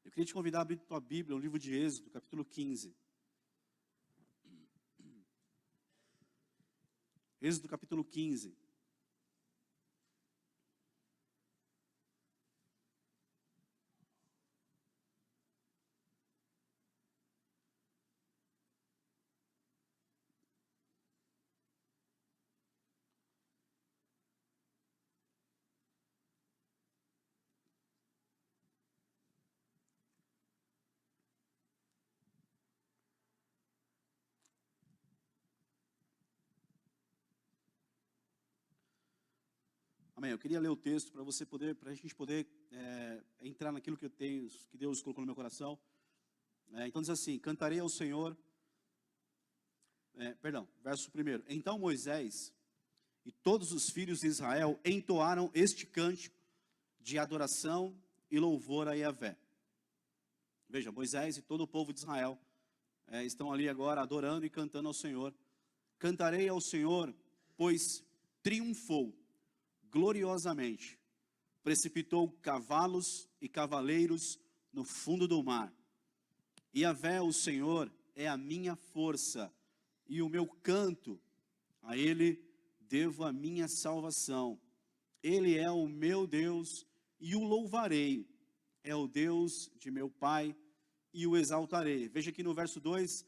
Eu queria te convidar a abrir tua Bíblia, o livro de Êxodo, capítulo 15. Êxodo, capítulo 15. Amém. Eu queria ler o texto para você poder, para a gente poder entrar naquilo que eu tenho, que Deus colocou no meu coração. Então diz assim: cantarei ao Senhor. Verso 1. Então Moisés e todos os filhos de Israel entoaram este cântico de adoração e louvor a Yahvé. Veja, Moisés e todo o povo de Israel estão ali agora adorando e cantando ao Senhor. Cantarei ao Senhor, pois triunfou gloriosamente, precipitou cavalos e cavaleiros no fundo do mar. Yahvé, o Senhor, é a minha força e o meu canto, a Ele devo a minha salvação. Ele é o meu Deus e o louvarei, é o Deus de meu Pai e o exaltarei. Veja aqui no verso 2,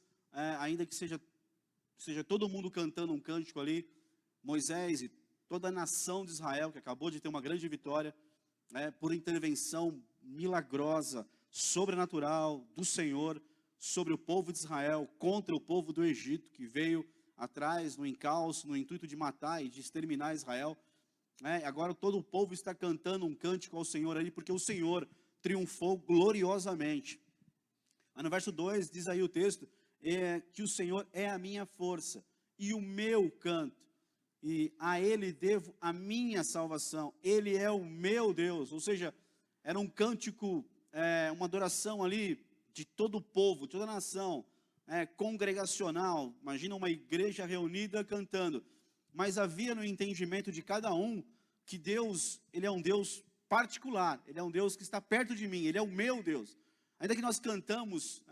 ainda que seja todo mundo cantando um cântico ali, Moisés e toda a nação de Israel, que acabou de ter uma grande vitória, por intervenção milagrosa, sobrenatural do Senhor, sobre o povo de Israel, contra o povo do Egito, que veio atrás no encalço, no intuito de matar e de exterminar Israel. Agora todo o povo está cantando um cântico ao Senhor ali, porque o Senhor triunfou gloriosamente. Aí no verso 2 diz aí o texto, que o Senhor é a minha força e o meu canto, e a Ele devo a minha salvação. Ele é o meu Deus. Ou seja, era um cântico, uma adoração ali de todo o povo, de toda a nação, congregacional. Imagina uma igreja reunida cantando. Mas havia no entendimento de cada um que Deus, Ele é um Deus particular. Ele é um Deus que está perto de mim. Ele é o meu Deus. Ainda que nós cantamos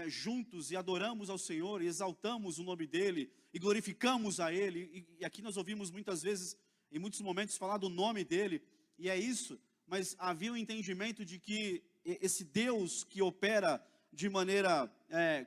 juntos e adoramos ao Senhor e exaltamos o nome dEle e glorificamos a Ele, e aqui nós ouvimos muitas vezes, em muitos momentos, falar do nome dEle, e é isso, mas havia um entendimento de que esse Deus que opera de maneira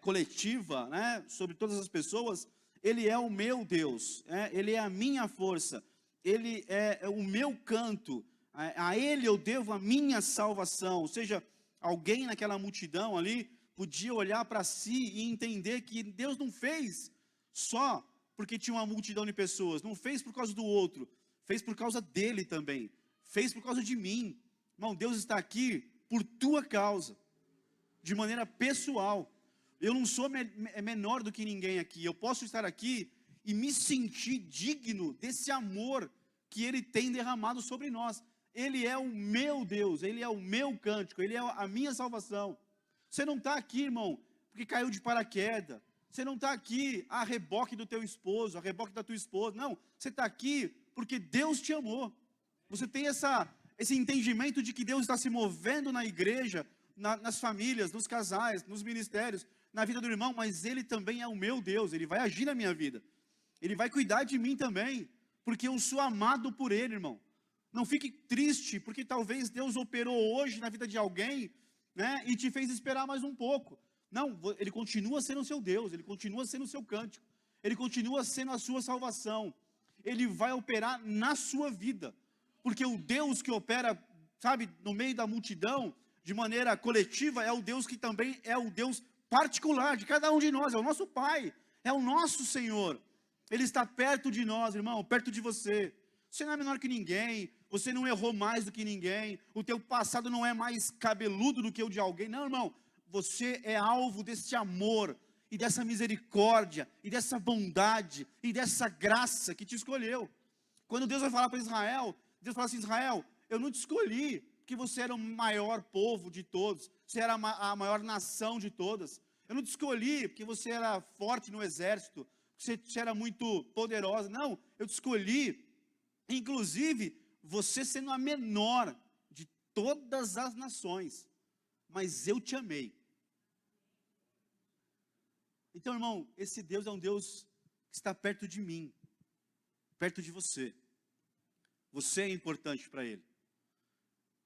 coletiva, sobre todas as pessoas, Ele é o meu Deus, Ele é a minha força, Ele é o meu canto, a Ele eu devo a minha salvação. Ou seja, alguém naquela multidão ali podia olhar para si e entender que Deus não fez só porque tinha uma multidão de pessoas, não fez por causa do outro, fez por causa dele também, fez por causa de mim. Irmão, Deus está aqui por tua causa, de maneira pessoal. Eu não sou menor do que ninguém aqui, eu posso estar aqui e me sentir digno desse amor que Ele tem derramado sobre nós. Ele é o meu Deus, Ele é o meu cântico, Ele é a minha salvação. Você não está aqui, irmão, porque caiu de paraquedas. Você não está aqui a reboque do teu esposo, a reboque da tua esposa. Não, você está aqui porque Deus te amou. Você tem esse entendimento de que Deus está se movendo na igreja, nas famílias, nos casais, nos ministérios, na vida do irmão, mas Ele também é o meu Deus. Ele vai agir na minha vida. Ele vai cuidar de mim também, porque eu sou amado por Ele, irmão. Não fique triste, porque talvez Deus operou hoje na vida de alguém, e te fez esperar mais um pouco. Não, Ele continua sendo o seu Deus, Ele continua sendo o seu cântico, Ele continua sendo a sua salvação. Ele vai operar na sua vida, porque o Deus que opera, sabe, no meio da multidão, de maneira coletiva, é o Deus que também é o Deus particular de cada um de nós, é o nosso Pai, é o nosso Senhor. Ele está perto de nós, irmão, perto de você. Você não é menor que ninguém, você não errou mais do que ninguém, o teu passado não é mais cabeludo do que o de alguém. Não, irmão, você é alvo desse amor, e dessa misericórdia, e dessa bondade, e dessa graça que te escolheu. Quando Deus vai falar para Israel, Deus fala assim: Israel, eu não te escolhi porque você era o maior povo de todos, você era a maior nação de todas. Eu não te escolhi porque você era forte no exército, porque você era muito poderosa. Não, eu te escolhi, inclusive, você sendo a menor de todas as nações. mas eu te amei. Então, irmão, esse Deus é um Deus que está perto de mim, perto de você. Você é importante para Ele.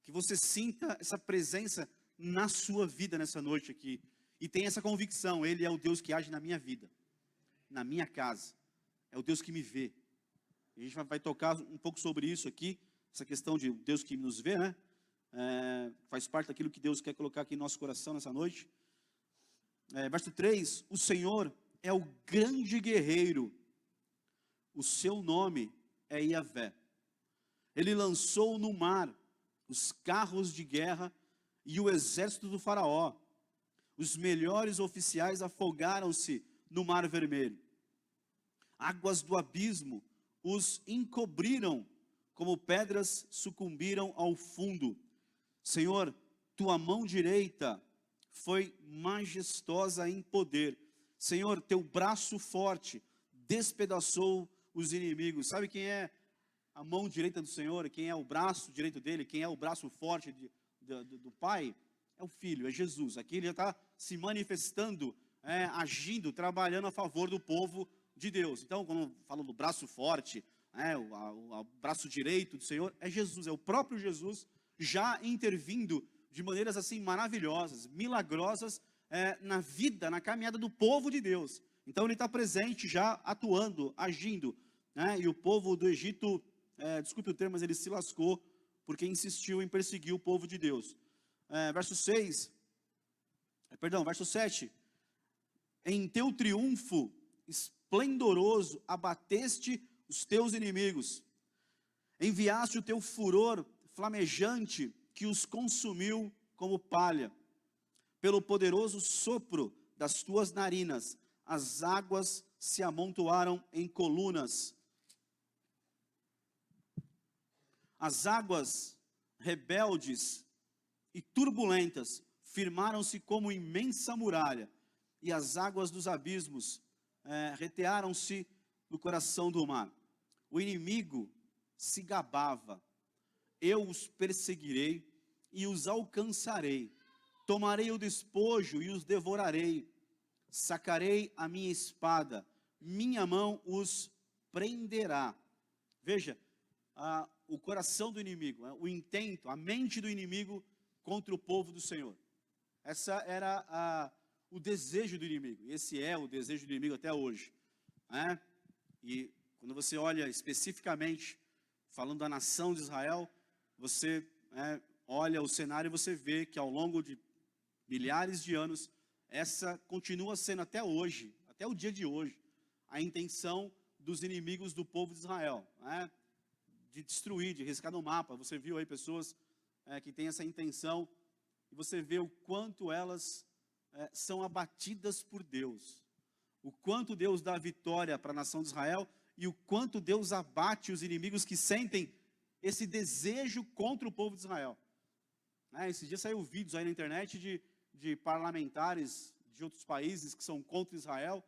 Que você sinta essa presença na sua vida nessa noite aqui. E tenha essa convicção, Ele é o Deus que age na minha vida, na minha casa. É o Deus que me vê. A gente vai tocar um pouco sobre isso aqui, essa questão de Deus que nos vê, né? Faz parte daquilo que Deus quer colocar aqui em nosso coração nessa noite. Verso 3, o Senhor é o grande guerreiro, o seu nome é Yahvé. Ele lançou no mar os carros de guerra e o exército do faraó. Os melhores oficiais afogaram-se no mar vermelho. Águas do abismo os encobriram, como pedras sucumbiram ao fundo. Senhor, tua mão direita foi majestosa em poder. Senhor, teu braço forte despedaçou os inimigos. Sabe quem é a mão direita do Senhor? Quem é o braço direito dele? Quem é o braço forte do Pai? É o Filho, é Jesus. Aqui ele já está se manifestando, agindo, trabalhando a favor do povo de Deus. Então, quando falo do braço forte, o braço direito do Senhor, é Jesus, é o próprio Jesus já intervindo de maneiras assim maravilhosas, milagrosas, na vida, na caminhada do povo de Deus. Então ele está presente, já atuando, agindo, né? E o povo do Egito, desculpe o termo, mas ele se lascou, porque insistiu em perseguir o povo de Deus. Verso 7, em teu triunfo esplendoroso abateste os teus inimigos, enviaste o teu furor flamejante que os consumiu como palha. Pelo poderoso sopro das tuas narinas, as águas se amontoaram em colunas. As águas rebeldes e turbulentas firmaram-se como imensa muralha, e as águas dos abismos retearam-se no coração do mar. O inimigo se gabava. Eu os perseguirei e os alcançarei. Tomarei o despojo e os devorarei. Sacarei a minha espada, minha mão os prenderá. Veja, o coração do inimigo, o intento, a mente do inimigo contra o povo do Senhor. Essa era o desejo do inimigo. Esse é o desejo do inimigo até hoje. E quando você olha especificamente, falando da nação de Israel, você olha o cenário e você vê que ao longo de milhares de anos, essa continua sendo até hoje, até o dia de hoje, a intenção dos inimigos do povo de Israel, de destruir, de riscar no mapa. Você viu aí pessoas que têm essa intenção, e você vê o quanto elas são abatidas por Deus, o quanto Deus dá vitória para a nação de Israel, e o quanto Deus abate os inimigos que sentem esse desejo contra o povo de Israel. Esses dias saiu vídeos aí na internet de parlamentares de outros países que são contra Israel,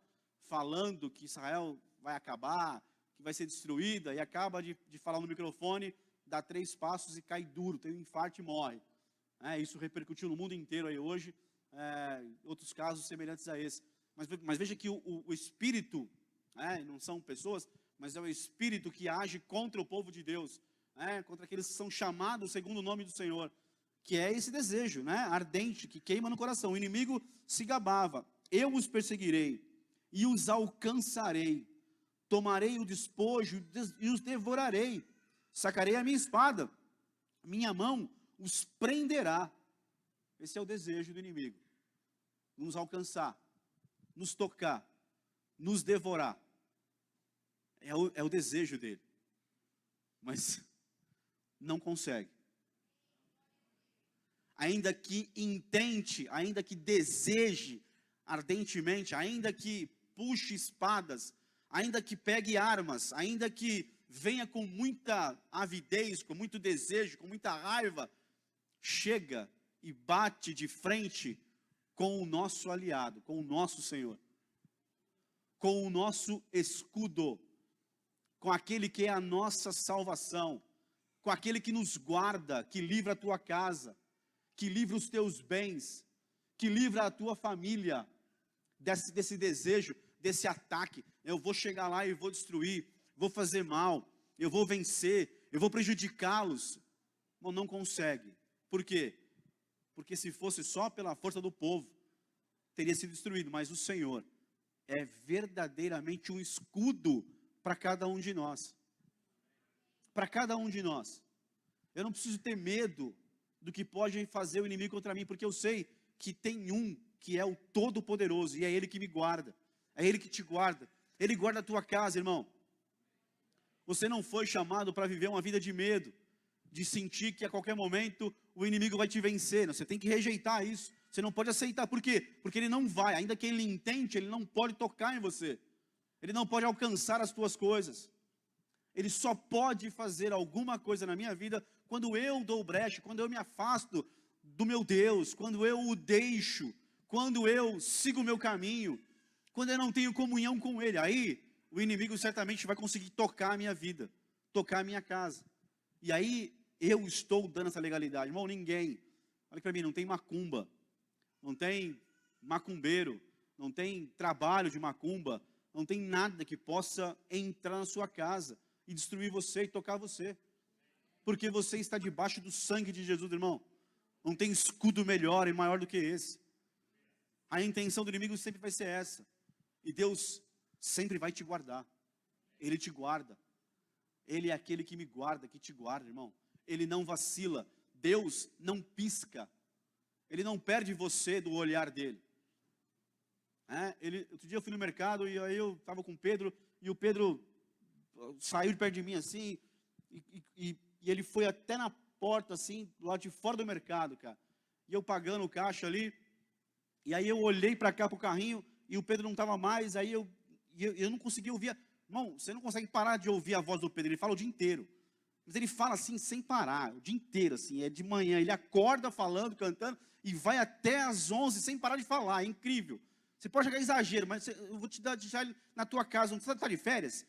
falando que Israel vai acabar, que vai ser destruída, e acaba de falar no microfone, dá 3 passos e cai duro, tem um infarto e morre. Isso repercutiu no mundo inteiro aí hoje, outros casos semelhantes a esse. Mas veja que o Espírito, não são pessoas, mas é o Espírito que age contra o povo de Deus, contra aqueles que são chamados segundo o nome do Senhor, que é esse desejo, ardente, que queima no coração. O inimigo se gabava. Eu os perseguirei e os alcançarei. Tomarei o despojo e os devorarei. Sacarei a minha espada. Minha mão os prenderá. Esse é o desejo do inimigo. Nos alcançar, nos tocar, nos devorar. É o desejo dele. Mas não consegue. Ainda que intente, ainda que deseje ardentemente, ainda que puxe espadas, ainda que pegue armas, ainda que venha com muita avidez, com muito desejo, com muita raiva, chega e bate de frente com o nosso aliado, com o nosso Senhor, com o nosso escudo, com aquele que é a nossa salvação, com aquele que nos guarda, que livra a tua casa, que livra os teus bens, que livra a tua família desse desejo, desse ataque. Eu vou chegar lá e vou destruir, vou fazer mal, eu vou vencer, eu vou prejudicá-los. Bom, não consegue. Por quê? Porque se fosse só pela força do povo, teria sido destruído. Mas o Senhor é verdadeiramente um escudo para cada um de nós. Para cada um de nós. Eu não preciso ter medo do que pode fazer o inimigo contra mim, porque eu sei que tem um que é o Todo-Poderoso, e é Ele que me guarda, é Ele que te guarda, Ele guarda a tua casa, irmão. Você não foi chamado para viver uma vida de medo, de sentir que a qualquer momento o inimigo vai te vencer. Você tem que rejeitar isso, você não pode aceitar. Por quê? Porque ele não vai, ainda que ele intente, ele não pode tocar em você, ele não pode alcançar as tuas coisas. Ele só pode fazer alguma coisa na minha vida quando eu dou brecha, quando eu me afasto do meu Deus, quando eu o deixo, quando eu sigo o meu caminho, quando eu não tenho comunhão com Ele. Aí o inimigo certamente vai conseguir tocar a minha vida, tocar a minha casa. E aí eu estou dando essa legalidade. Irmão, ninguém, olha para mim, não tem macumba, não tem macumbeiro, não tem trabalho de macumba, não tem nada que possa entrar na sua casa e destruir você e tocar você. Porque você está debaixo do sangue de Jesus, irmão. Não tem escudo melhor e maior do que esse. A intenção do inimigo sempre vai ser essa. E Deus sempre vai te guardar. Ele te guarda. Ele é aquele que me guarda, que te guarda, irmão. Ele não vacila. Deus não pisca. Ele não perde você do olhar dele. Outro dia eu fui no mercado e aí eu estava com o Pedro, e o Pedro saiu de perto de mim assim, e ele foi até na porta assim, do lado de fora do mercado, cara. E eu pagando o caixa ali, e aí eu olhei para cá pro carrinho, e o Pedro não estava mais, aí eu não conseguia ouvir. Irmão, você não consegue parar de ouvir a voz do Pedro, ele fala o dia inteiro. Mas ele fala assim, sem parar, o dia inteiro, assim, é de manhã, ele acorda falando, cantando, e vai até às 11 sem parar de falar, é incrível. Você pode chegar a exagero, mas eu vou deixar ele na tua casa, não precisa estar de férias.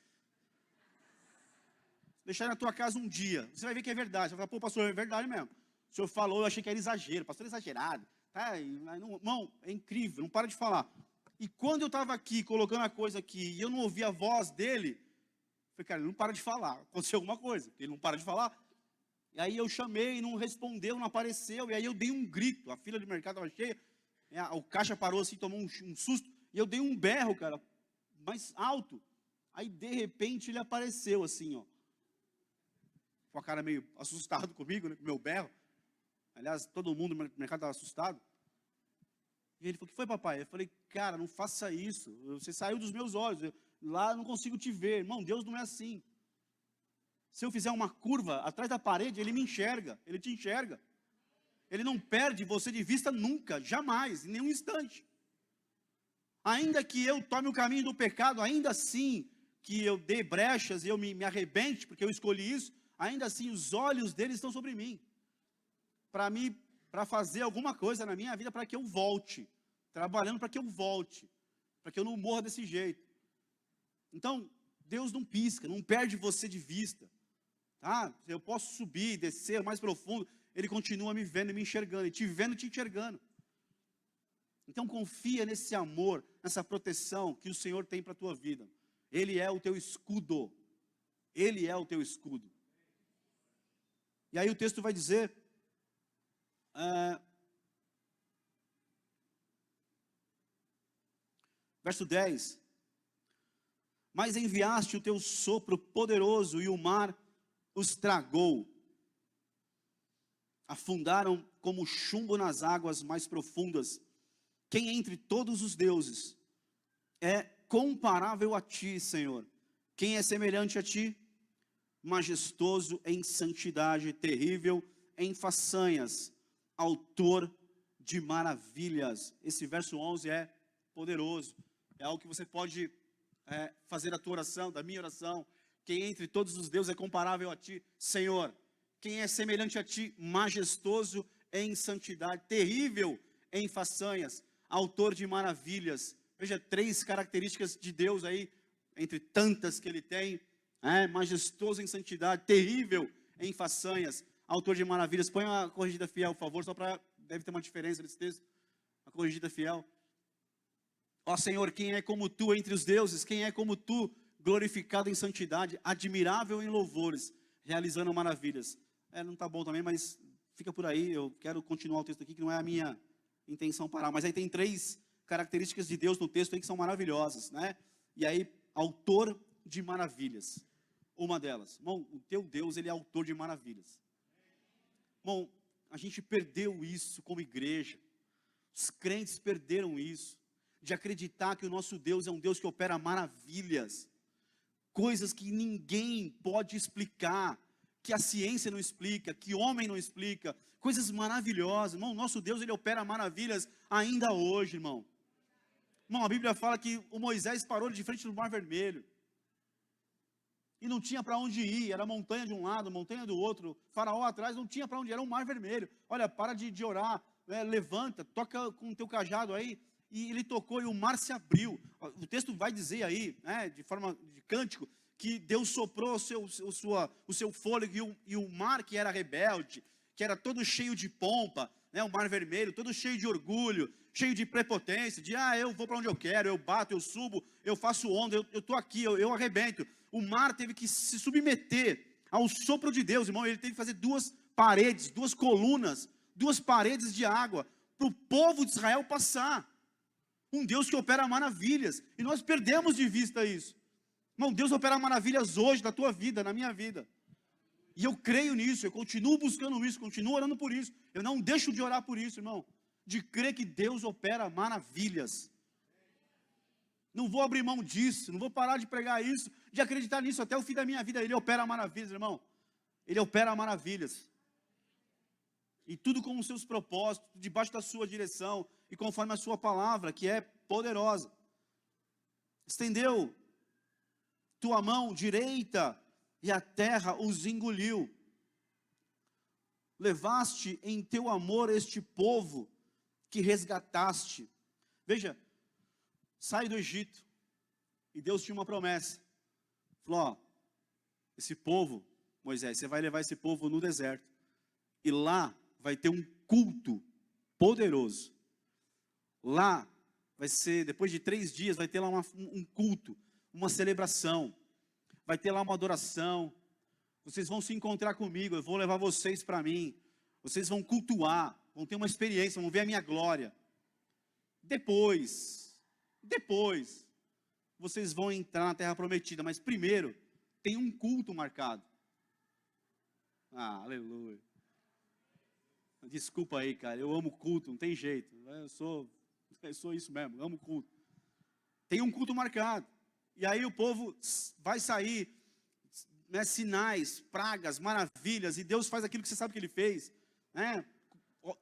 Deixar ele na tua casa um dia, você vai ver que é verdade. Você vai falar, pô, pastor, é verdade mesmo. O senhor falou, eu achei que era exagero, pastor é exagerado. Tá? Irmão, é incrível, não para de falar. E quando eu estava aqui, colocando a coisa aqui, e eu não ouvia a voz dele, eu falei, cara, ele não para de falar, aconteceu alguma coisa, ele não para de falar. E aí eu chamei, não respondeu, não apareceu, e aí eu dei um grito, a fila de mercado estava cheia, o caixa parou assim, tomou um susto, e eu dei um berro, cara, mais alto. Aí de repente ele apareceu assim, ó, com a cara meio assustado comigo, né, com o meu berro. Aliás, todo mundo no mercado estava assustado. E ele falou, o que foi, papai? Eu falei, cara, não faça isso, você saiu dos meus olhos, lá eu não consigo te ver. Irmão, Deus não é assim. Se eu fizer uma curva atrás da parede, Ele me enxerga, Ele te enxerga. Ele não perde você de vista nunca, jamais, em nenhum instante. Ainda que eu tome o caminho do pecado, ainda assim que eu dê brechas e eu me arrebente, porque eu escolhi isso, ainda assim os olhos dele estão sobre mim. Para fazer alguma coisa na minha vida para que eu volte, trabalhando para que eu volte, para que eu não morra desse jeito. Então, Deus não pisca, não perde você de vista. Tá? Eu posso subir, descer mais profundo, Ele continua me vendo e me enxergando, e te vendo e te enxergando. Então confia nesse amor, nessa proteção que o Senhor tem para a tua vida. Ele é o teu escudo. Ele é o teu escudo. E aí o texto vai dizer, verso 10, mas enviaste o teu sopro poderoso e o mar os tragou. Afundaram como chumbo nas águas mais profundas. Quem entre todos os deuses é comparável a ti, Senhor? Quem é semelhante a ti? Majestoso em santidade, terrível em façanhas, autor de maravilhas. Esse verso 11 é poderoso. É algo que você pode fazer a tua oração, da minha oração. Quem entre todos os deuses é comparável a ti, Senhor? Quem é semelhante a ti? Majestoso em santidade, terrível em façanhas, autor de maravilhas. Veja, 3 características de Deus aí, entre tantas que Ele tem. Majestoso em santidade, terrível em façanhas, autor de maravilhas. Põe uma corrigida fiel, por favor, só para deve ter uma diferença nesse texto, a corrigida fiel. Ó Senhor, quem é como tu entre os deuses? Quem é como tu, glorificado em santidade, admirável em louvores, realizando maravilhas? Não está bom também, mas fica por aí. Eu quero continuar o texto aqui, que não é a minha intenção parar. Mas aí tem 3 características de Deus no texto aí que são maravilhosas, né? E aí, autor de maravilhas. Uma delas, irmão, o teu Deus, ele é autor de maravilhas. Irmão, a gente perdeu isso como igreja. Os crentes perderam isso, de acreditar que o nosso Deus é um Deus que opera maravilhas, coisas que ninguém pode explicar, que a ciência não explica, que homem não explica, coisas maravilhosas. Irmão, nosso Deus, ele opera maravilhas ainda hoje, irmão. Irmão, a Bíblia fala que o Moisés parou de frente do Mar Vermelho, e não tinha para onde ir, era montanha de um lado, montanha do outro, Faraó atrás, não tinha para onde ir, era um Mar Vermelho. Olha, para de orar, levanta, toca com o teu cajado aí, e ele tocou e o mar se abriu. O texto vai dizer aí, de forma de cântico, que Deus soprou o seu fôlego e o mar que era rebelde, que era todo cheio de pompa, o Mar Vermelho, todo cheio de orgulho, cheio de prepotência, de eu vou para onde eu quero, eu bato, eu subo, eu faço onda, eu estou aqui, eu arrebento. O mar teve que se submeter ao sopro de Deus, irmão. Ele teve que fazer 2 paredes, 2 colunas, 2 paredes de água, para o povo de Israel passar. Um Deus que opera maravilhas, e nós perdemos de vista isso. Irmão, Deus opera maravilhas hoje na tua vida, na minha vida. E eu creio nisso, eu continuo buscando isso, continuo orando por isso. Eu não deixo de orar por isso, irmão. De crer que Deus opera maravilhas. Não vou abrir mão disso, não vou parar de pregar isso, de acreditar nisso até o fim da minha vida. Ele opera maravilhas, irmão. Ele opera maravilhas. E tudo com os seus propósitos, debaixo da sua direção, e conforme a sua palavra, que é poderosa. Estendeu tua mão direita, e a terra os engoliu. Levaste em teu amor este povo que resgataste. Veja, sai do Egito, e Deus tinha uma promessa. Falou, esse povo, Moisés, você vai levar esse povo no deserto, e lá vai ter um culto poderoso. Lá vai ser, depois de 3 dias, vai ter lá um culto, uma celebração, vai ter lá uma adoração. Vocês vão se encontrar comigo, eu vou levar vocês para mim, vocês vão cultuar, vão ter uma experiência, vão ver a minha glória. Depois, vocês vão entrar na terra prometida, mas primeiro, tem um culto marcado. Aleluia. Desculpa aí, cara, eu amo culto, não tem jeito, eu sou isso mesmo, amo culto. Tem um culto marcado, e aí o povo vai sair, sinais, pragas, maravilhas, e Deus faz aquilo que você sabe que Ele fez,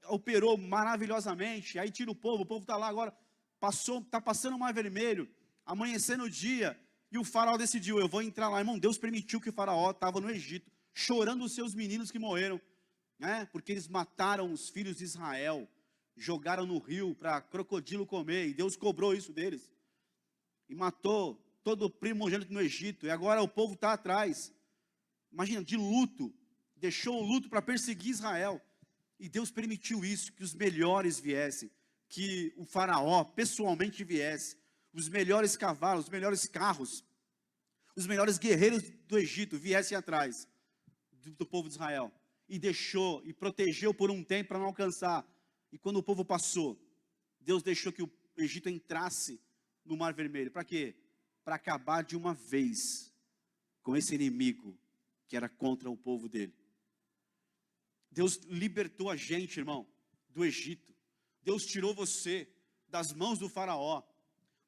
operou maravilhosamente, aí tira o povo está lá agora, está passando o Mar Vermelho, amanhecendo o dia, e o faraó decidiu, eu vou entrar lá. Irmão, Deus permitiu que o faraó estava no Egito, chorando os seus meninos que morreram, porque eles mataram os filhos de Israel, jogaram no rio para crocodilo comer, e Deus cobrou isso deles, e matou todo o primogênito no Egito, e agora o povo está atrás, imagina, de luto, deixou o luto para perseguir Israel, e Deus permitiu isso, que os melhores viessem, que o faraó pessoalmente viesse, os melhores cavalos, os melhores carros, os melhores guerreiros do Egito viessem atrás do povo de Israel, e deixou, e protegeu por um tempo para não alcançar, e quando o povo passou, Deus deixou que o Egito entrasse no Mar Vermelho, para quê? Para acabar de uma vez com esse inimigo que era contra o povo dele. Deus libertou a gente, irmão, do Egito. Deus tirou você das mãos do faraó.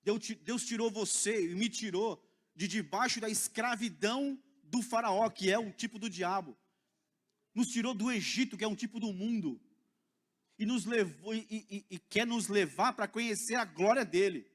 Deus tirou você e me tirou de debaixo da escravidão do faraó, que é um tipo do diabo. Nos tirou do Egito, que é um tipo do mundo. E nos levou e quer nos levar para conhecer a glória dele.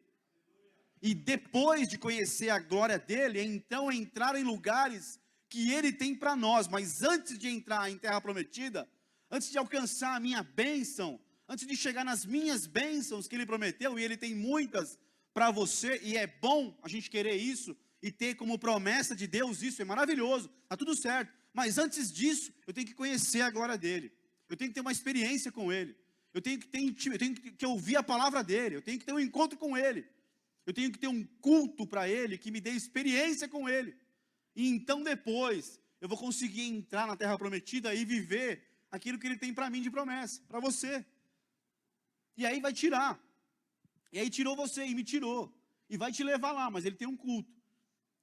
E depois de conhecer a glória dele, então entrar em lugares que ele tem para nós. Mas antes de entrar em terra prometida, antes de alcançar a minha bênção, antes de chegar nas minhas bênçãos que ele prometeu, e ele tem muitas para você, e é bom a gente querer isso, e ter como promessa de Deus isso, é maravilhoso, está tudo certo. Mas antes disso, eu tenho que conhecer a glória dele, eu tenho que ter uma experiência com ele, eu tenho que ouvir a palavra dele, eu tenho que ter um encontro com ele, eu tenho que ter um culto para ele, que me dê experiência com ele, e então depois, eu vou conseguir entrar na terra prometida e viver aquilo que ele tem para mim de promessa, para você. E aí vai tirar, e aí tirou você e me tirou, e vai te levar lá, mas ele tem um culto,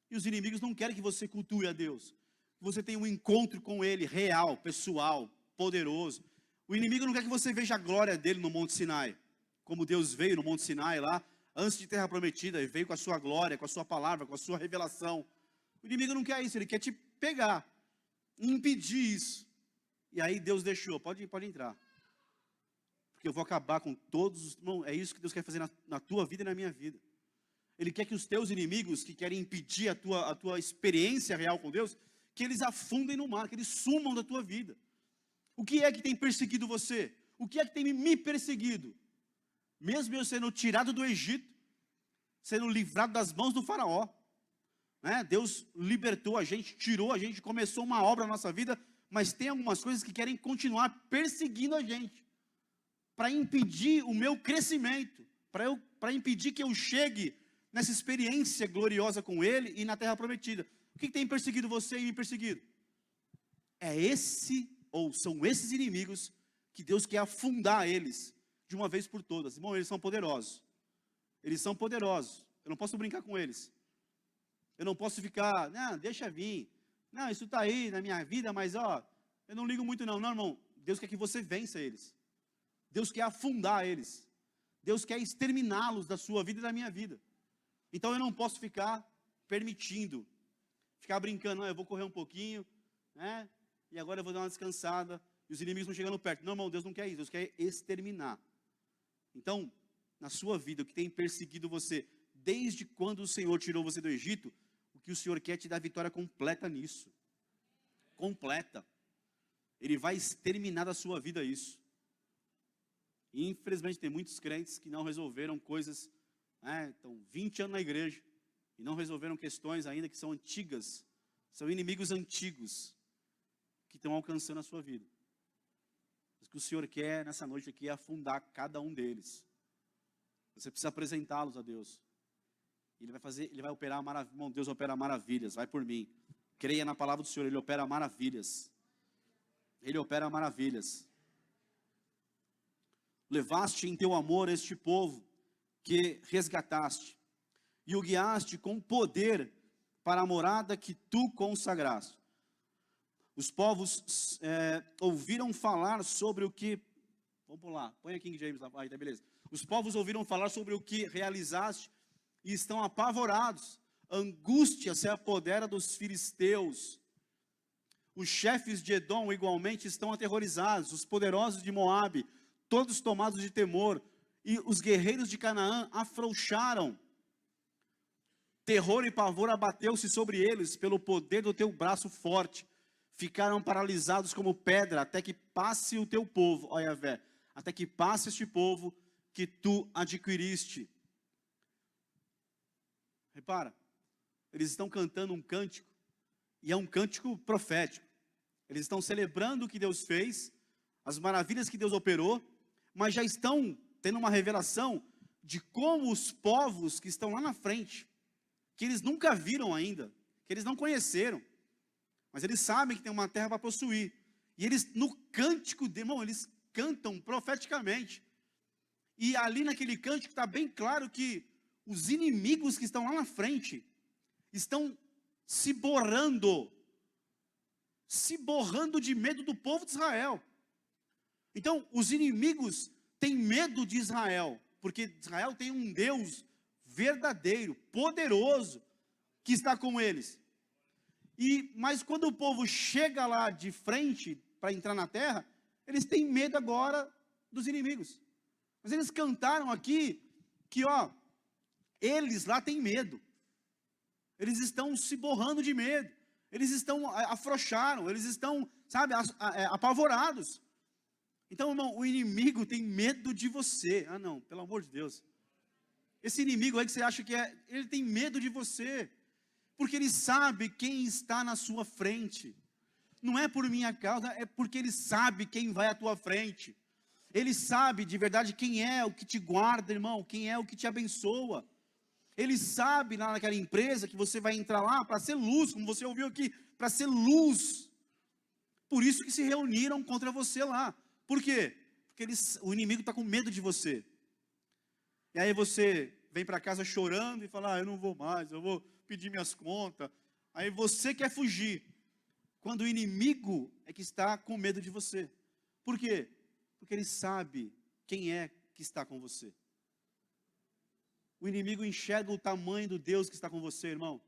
e os inimigos não querem que você cultue a Deus, que você tenha um encontro com ele, real, pessoal, poderoso. O inimigo não quer que você veja a glória dele no Monte Sinai, como Deus veio no Monte Sinai lá, antes de terra prometida, ele veio com a sua glória, com a sua palavra, com a sua revelação. O inimigo não quer isso, ele quer te pegar, impedir isso. E aí Deus deixou, pode entrar. Porque eu vou acabar com todos os... Não, é isso que Deus quer fazer na tua vida e na minha vida. Ele quer que os teus inimigos, que querem impedir a tua experiência real com Deus, que eles afundem no mar, que eles sumam da tua vida. O que é que tem perseguido você? O que é que tem me perseguido? Mesmo eu sendo tirado do Egito, sendo livrado das mãos do faraó, né? Deus libertou a gente, tirou a gente, começou uma obra na nossa vida, mas tem algumas coisas que querem continuar perseguindo a gente, para impedir o meu crescimento, para impedir que eu chegue nessa experiência gloriosa com Ele e na terra prometida. O que tem perseguido você e me perseguido? São esses inimigos que Deus quer afundar eles de uma vez por todas. Irmão, eles são poderosos. Eles são poderosos. Eu não posso brincar com eles. Eu não posso ficar, não, deixa vir. Não, isso está aí na minha vida, mas eu não ligo muito não. Não, irmão, Deus quer que você vença eles. Deus quer afundar eles. Deus quer exterminá-los da sua vida e da minha vida. Então eu não posso ficar permitindo, ficar brincando, eu vou correr um pouquinho, né? E agora eu vou dar uma descansada, e os inimigos estão chegando perto. Não, irmão, Deus não quer isso, Deus quer exterminar. Então, na sua vida, o que tem perseguido você, desde quando o Senhor tirou você do Egito, o que o Senhor quer é te dar vitória completa nisso. Completa. Ele vai exterminar da sua vida isso. E infelizmente tem muitos crentes que não resolveram coisas, estão 20 anos na igreja, e não resolveram questões ainda que são antigas, são inimigos antigos, que estão alcançando a sua vida. O que o Senhor quer nessa noite aqui é afundar cada um deles. Você precisa apresentá-los a Deus. Ele vai operar maravilhas. Irmão, Deus opera maravilhas, vai por mim. Creia na palavra do Senhor, Ele opera maravilhas. Ele opera maravilhas. Levaste em teu amor este povo que resgataste, e o guiaste com poder para a morada que tu consagraste. Os povos ouviram falar sobre o que... Vamos pular, põe a King James lá, tá beleza. Os povos ouviram falar sobre o que realizaste e estão apavorados. Angústia se apodera dos filisteus. Os chefes de Edom igualmente estão aterrorizados. Os poderosos de Moabe, todos tomados de temor. E os guerreiros de Canaã afrouxaram. Terror e pavor abateu-se sobre eles pelo poder do teu braço forte. Ficaram paralisados como pedra, até que passe o teu povo, ó Yahvé, até que passe este povo que tu adquiriste. Repara, eles estão cantando um cântico, e é um cântico profético. Eles estão celebrando o que Deus fez, as maravilhas que Deus operou, mas já estão tendo uma revelação de como os povos que estão lá na frente, que eles nunca viram ainda, que eles não conheceram, mas eles sabem que tem uma terra para possuir. E eles, no cântico, irmão, eles cantam profeticamente. E ali naquele cântico está bem claro que os inimigos que estão lá na frente estão se borrando de medo do povo de Israel. Então, os inimigos têm medo de Israel, porque Israel tem um Deus verdadeiro, poderoso, que está com eles. Mas quando o povo chega lá de frente para entrar na terra, eles têm medo agora dos inimigos. Mas eles cantaram aqui que, eles lá têm medo. Eles estão se borrando de medo. Eles estão afrouxaram, eles estão, apavorados. Então, irmão, o inimigo tem medo de você. Ah, não, pelo amor de Deus. Esse inimigo aí que você acha que ele tem medo de você. Porque ele sabe quem está na sua frente. Não é por minha causa, é porque ele sabe quem vai à tua frente. Ele sabe de verdade quem é o que te guarda, irmão, quem é o que te abençoa. Ele sabe lá naquela empresa que você vai entrar lá para ser luz, como você ouviu aqui, para ser luz. Por isso que se reuniram contra você lá. Por quê? Porque o inimigo está com medo de você. E aí você vem para casa chorando e fala, eu não vou mais, eu vou pedir minhas contas. Aí você quer fugir, quando o inimigo é que está com medo de você. Por quê? Porque ele sabe quem é que está com você. O inimigo enxerga o tamanho do Deus que está com você, irmão.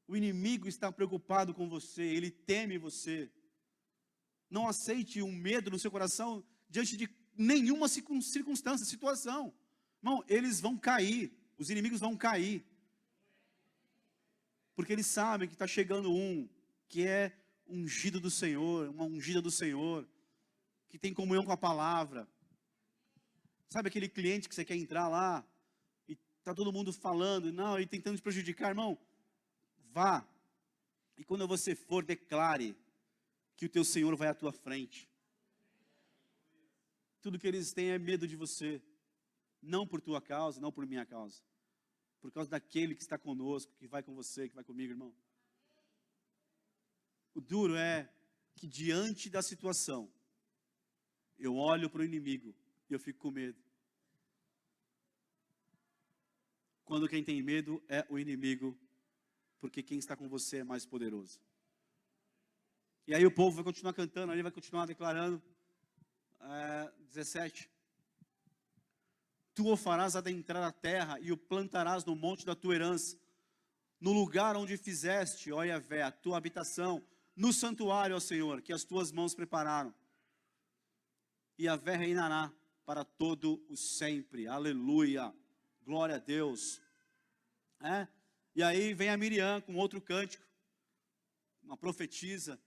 O inimigo está preocupado com você, ele teme você. Não aceite um medo no seu coração diante de nenhuma circunstância, situação. Irmão, eles vão cair, os inimigos vão cair. Porque eles sabem que está chegando um que é ungido do Senhor, uma ungida do Senhor, que tem comunhão com a palavra. Sabe aquele cliente que você quer entrar lá, e está todo mundo falando, não, e tentando te prejudicar, irmão? Vá, e quando você for, declare que o teu Senhor vai à tua frente. Tudo que eles têm é medo de você, não por tua causa, não por minha causa, por causa daquele que está conosco, que vai com você, que vai comigo, irmão. O duro é que diante da situação, eu olho para o inimigo e eu fico com medo. Quando quem tem medo é o inimigo, porque quem está com você é mais poderoso. E aí o povo vai continuar cantando, ali vai continuar declarando, 17. Tu o farás adentrar a terra e o plantarás no monte da tua herança, no lugar onde fizeste, ó Yahvé, a tua habitação, no santuário, ó Senhor, que as tuas mãos prepararam. E Yahvé reinará para todo o sempre. Aleluia. Glória a Deus. E aí vem a Miriam com outro cântico, uma profetisa,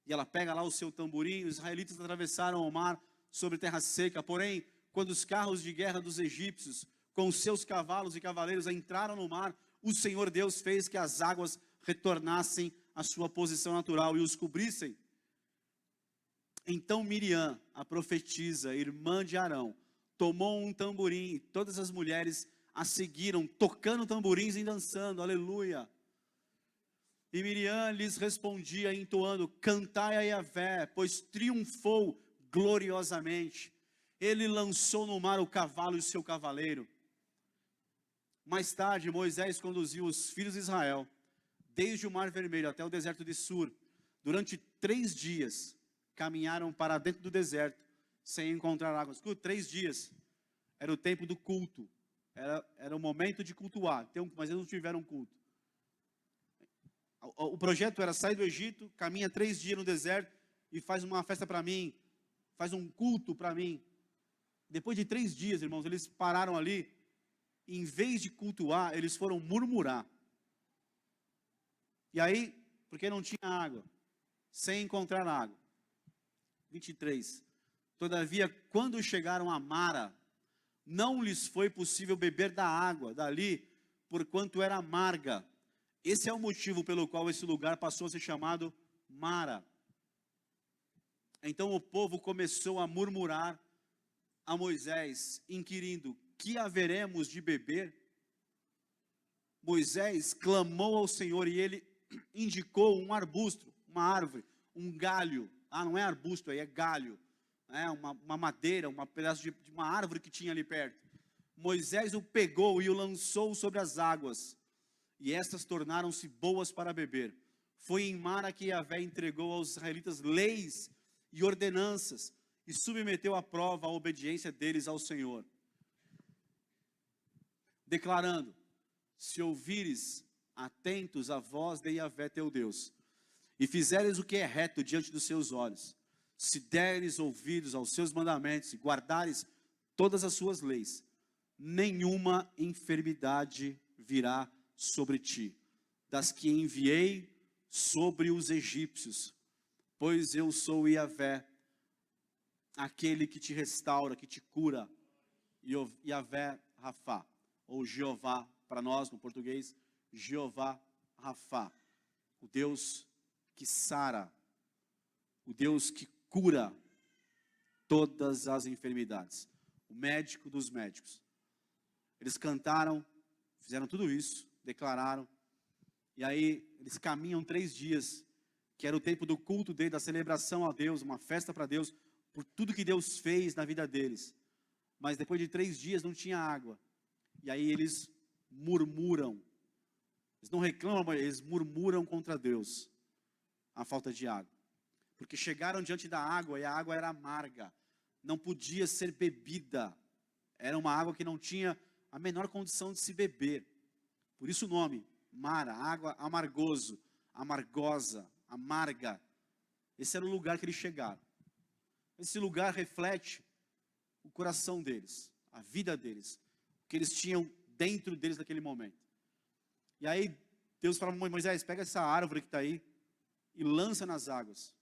e ela pega lá o seu tamborim. Os israelitas atravessaram o mar sobre terra seca, porém, quando os carros de guerra dos egípcios, com os seus cavalos e cavaleiros, entraram no mar, o Senhor Deus fez que as águas retornassem à sua posição natural e os cobrissem. Então Miriam, a profetisa, irmã de Arão, tomou um tamborim, e todas as mulheres a seguiram, tocando tamborins e dançando, aleluia. E Miriam lhes respondia, entoando, cantai a Yahvé, pois triunfou gloriosamente. Ele lançou no mar o cavalo e o seu cavaleiro. Mais tarde, Moisés conduziu os filhos de Israel, desde o Mar Vermelho até o deserto de Sur. Durante 3 dias, caminharam para dentro do deserto, sem encontrar água. Escuta, 3 dias, era o tempo do culto. Era o momento de cultuar, mas eles não tiveram culto. O projeto era sair do Egito, caminha 3 dias no deserto e faz uma festa para mim, faz um culto para mim. Depois de 3 dias, irmãos, eles pararam ali, e em vez de cultuar, eles foram murmurar. E aí, porque não tinha água, sem encontrar água. 23. Todavia, quando chegaram a Mara, não lhes foi possível beber da água dali, porquanto era amarga. Esse é o motivo pelo qual esse lugar passou a ser chamado Mara. Então o povo começou a murmurar a Moisés, inquirindo, que haveremos de beber? Moisés clamou ao Senhor e ele indicou um arbusto, uma árvore, um galho. Não é arbusto aí, é galho. Uma madeira, um pedaço de uma árvore que tinha ali perto. Moisés o pegou e o lançou sobre as águas, e estas tornaram-se boas para beber. Foi em Mara que Yahvé entregou aos israelitas leis e ordenanças, e submeteu à prova a obediência deles ao Senhor, declarando, se ouvires atentos à voz de Yahvé teu Deus, e fizeres o que é reto diante dos seus olhos, se deres ouvidos aos seus mandamentos e guardares todas as suas leis, nenhuma enfermidade virá sobre ti, das que enviei sobre os egípcios, pois eu sou Yahvé, aquele que te restaura, que te cura, Yahvé Rafá, ou Jeová, para nós no português, Jeová Rafá, o Deus que sara, o Deus que cura. todas as enfermidades. O médico dos médicos. Eles cantaram, fizeram tudo isso, declararam. E aí eles caminham 3 dias, que era o tempo do culto dele, da celebração a Deus, uma festa para Deus, por tudo que Deus fez na vida deles. Mas depois de 3 dias não tinha água. E aí eles murmuram. Eles não reclamam, mas eles murmuram contra Deus. A falta de água. Porque chegaram diante da água e a água era amarga. Não podia ser bebida. Era uma água que não tinha a menor condição de se beber. Por isso o nome, Mara, água amargoso, amargosa, amarga. Esse era o lugar que eles chegaram. Esse lugar reflete o coração deles, a vida deles, o que eles tinham dentro deles naquele momento. E aí Deus fala para Moisés, pega essa árvore que está aí e lança nas águas.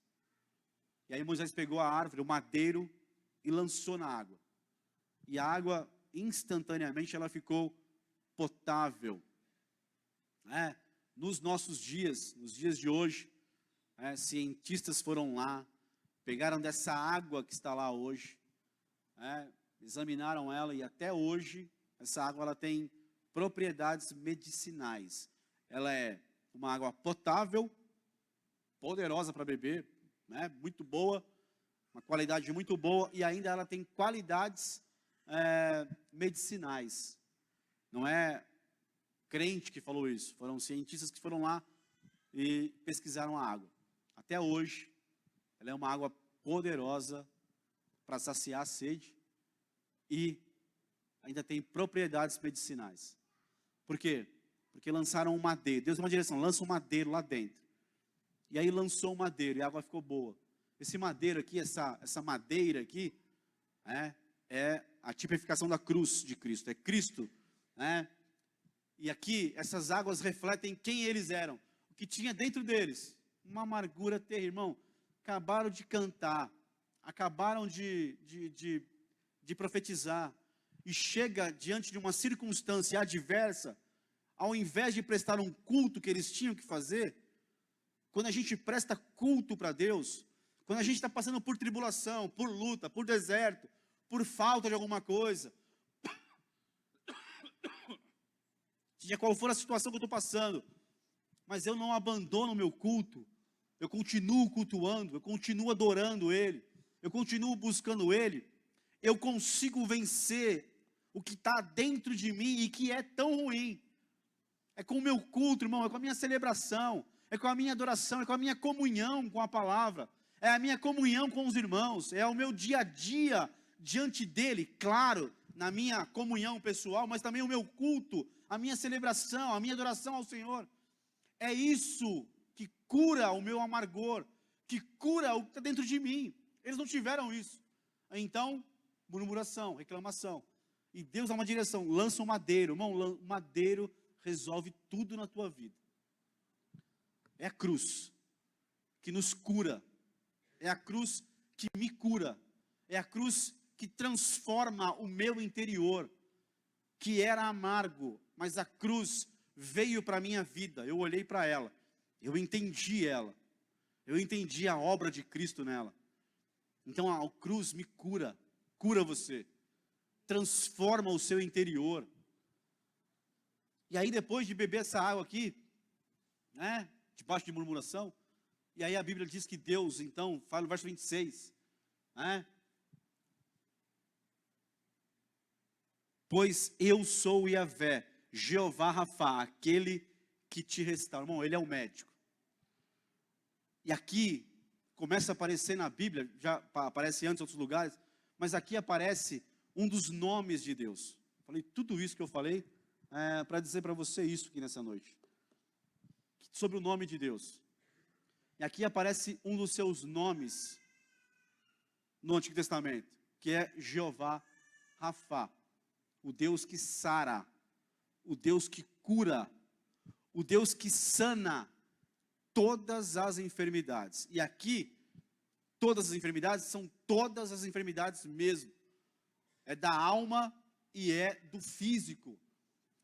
E aí Moisés pegou a árvore, o madeiro, e lançou na água. E a água, instantaneamente, ela ficou potável. Nos nossos dias, nos dias de hoje, cientistas foram lá, pegaram dessa água que está lá hoje, examinaram ela, e até hoje, essa água ela tem propriedades medicinais. Ela é uma água potável, poderosa para beber, muito boa, uma qualidade muito boa, e ainda ela tem qualidades medicinais. Não é crente que falou isso, foram cientistas que foram lá e pesquisaram a água. Até hoje, ela é uma água poderosa para saciar a sede e ainda tem propriedades medicinais. Por quê? Porque lançaram um madeiro. Deus deu uma direção, lança um madeiro lá dentro. E aí lançou um madeiro e a água ficou boa. Esse madeiro aqui, essa madeira aqui, é a tipificação da cruz de Cristo. É Cristo, E aqui, essas águas refletem quem eles eram. O que tinha dentro deles. Uma amargura terrível. Irmão, acabaram de cantar. Acabaram de profetizar. E chega diante de uma circunstância adversa. Ao invés de prestar um culto que eles tinham que fazer. Quando a gente presta culto para Deus. Quando a gente está passando por tribulação, por luta, por deserto, por falta de alguma coisa. Seja qual for a situação que eu estou passando, mas eu não abandono o meu culto, eu continuo cultuando, eu continuo adorando Ele, eu continuo buscando Ele, eu consigo vencer o que está dentro de mim e que é tão ruim. É com o meu culto, irmão, é com a minha celebração, é com a minha adoração, é com a minha comunhão com a palavra, é a minha comunhão com os irmãos, é o meu dia a dia diante dEle, claro, na minha comunhão pessoal, mas também o meu culto, a minha celebração, a minha adoração ao Senhor. É isso que cura o meu amargor, que cura o que está dentro de mim. Eles não tiveram isso. Então, murmuração, reclamação. E Deus dá uma direção, lança um madeiro. Irmão, o madeiro resolve tudo na tua vida. É a cruz que nos cura. É a cruz que me cura. É a cruz que transforma o meu interior, que era amargo, mas a cruz veio para a minha vida. Eu olhei para ela, eu entendi ela, eu entendi a obra de Cristo nela. Então a cruz me cura, cura você, transforma o seu interior. E aí depois de beber essa água aqui, debaixo de murmuração, e aí a Bíblia diz que Deus, então, fala no verso 26, pois eu sou Yahvé, Jeová Rafá, aquele que te restaura. Irmão, ele é o médico. E aqui, começa a aparecer na Bíblia, já aparece antes em outros lugares, mas aqui aparece um dos nomes de Deus. Falei tudo isso que eu falei, para dizer para você isso aqui nessa noite. Sobre o nome de Deus. E aqui aparece um dos seus nomes, no Antigo Testamento, que é Jeová Rafá. O Deus que sara, o Deus que cura, o Deus que sana todas as enfermidades. E aqui, todas as enfermidades são todas as enfermidades mesmo. É da alma e é do físico.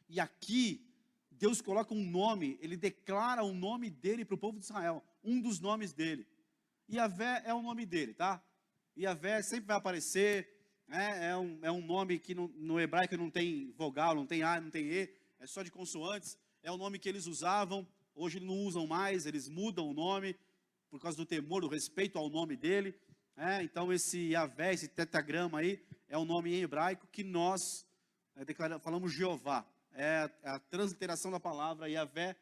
E aqui, Deus coloca um nome, Ele declara o nome dEle para o povo de Israel. Um dos nomes dEle. Yahvé é o nome dEle, tá? Yahvé sempre vai aparecer, né? É um nome que no hebraico não tem vogal, não tem A, não tem E, é só de consoantes. É o nome que eles usavam, hoje não usam mais, eles mudam o nome, por causa do temor, do respeito ao nome dele. Então esse Yahvé, esse tetagrama aí, é o nome em hebraico que nós falamos Jeová. É a transliteração da palavra Yahvé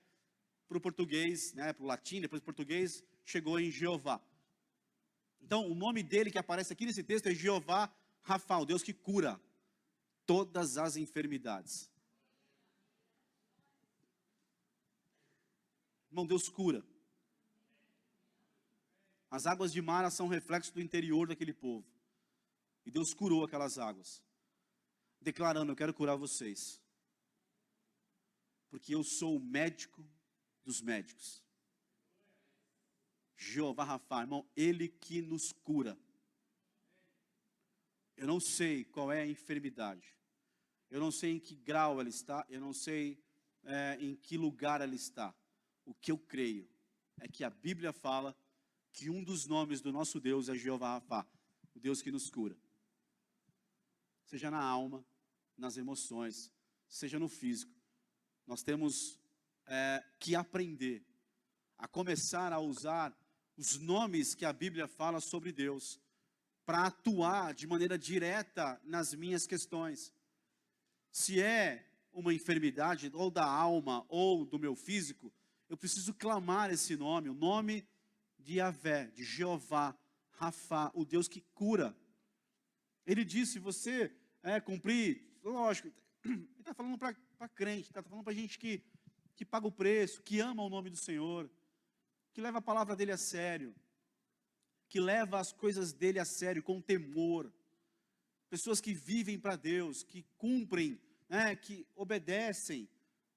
para o português, né, para o latim, depois para o português, chegou em Jeová. Então, o nome dele que aparece aqui nesse texto é Jeová Rafa, o Deus que cura todas as enfermidades. Irmão, Deus cura. As águas de Mara são reflexo do interior daquele povo. E Deus curou aquelas águas, declarando: eu quero curar vocês, porque eu sou o médico dos médicos. Jeová Rafa, irmão, Ele que nos cura. Eu não sei qual é a enfermidade, eu não sei em que grau ela está, eu não sei em que lugar ela está. O que eu creio é que a Bíblia fala que um dos nomes do nosso Deus é Jeová Rafa, o Deus que nos cura. Seja na alma, nas emoções, seja no físico. Nós temos que aprender a começar a usar os nomes que a Bíblia fala sobre Deus, para atuar de maneira direta nas minhas questões. Se é uma enfermidade, ou da alma, ou do meu físico, eu preciso clamar esse nome, o nome de Yahvé, de Jeová, Rafa, o Deus que cura. Ele disse: você cumprir, lógico, ele está falando para crente, está falando para gente que paga o preço, que ama o nome do Senhor, que leva a palavra dele a sério, que leva as coisas dele a sério, com temor. Pessoas que vivem para Deus, que cumprem, que obedecem.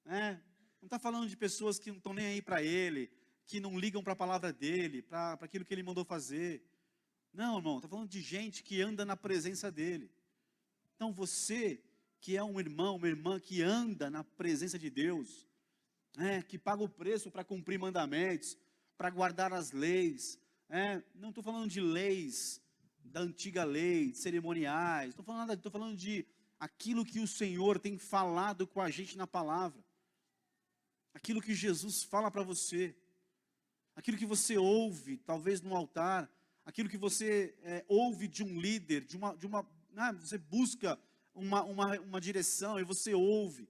Não está falando de pessoas que não estão nem aí para ele, que não ligam para a palavra dele, para aquilo que ele mandou fazer. Não, irmão, está falando de gente que anda na presença dele. Então você, que é um irmão, uma irmã que anda na presença de Deus, que paga o preço para cumprir mandamentos, para guardar as leis, não estou falando de leis da antiga lei, de cerimoniais, estou falando de aquilo que o Senhor tem falado com a gente na palavra, aquilo que Jesus fala para você, aquilo que você ouve, talvez no altar, aquilo que você ouve de um líder, você busca uma direção e você ouve,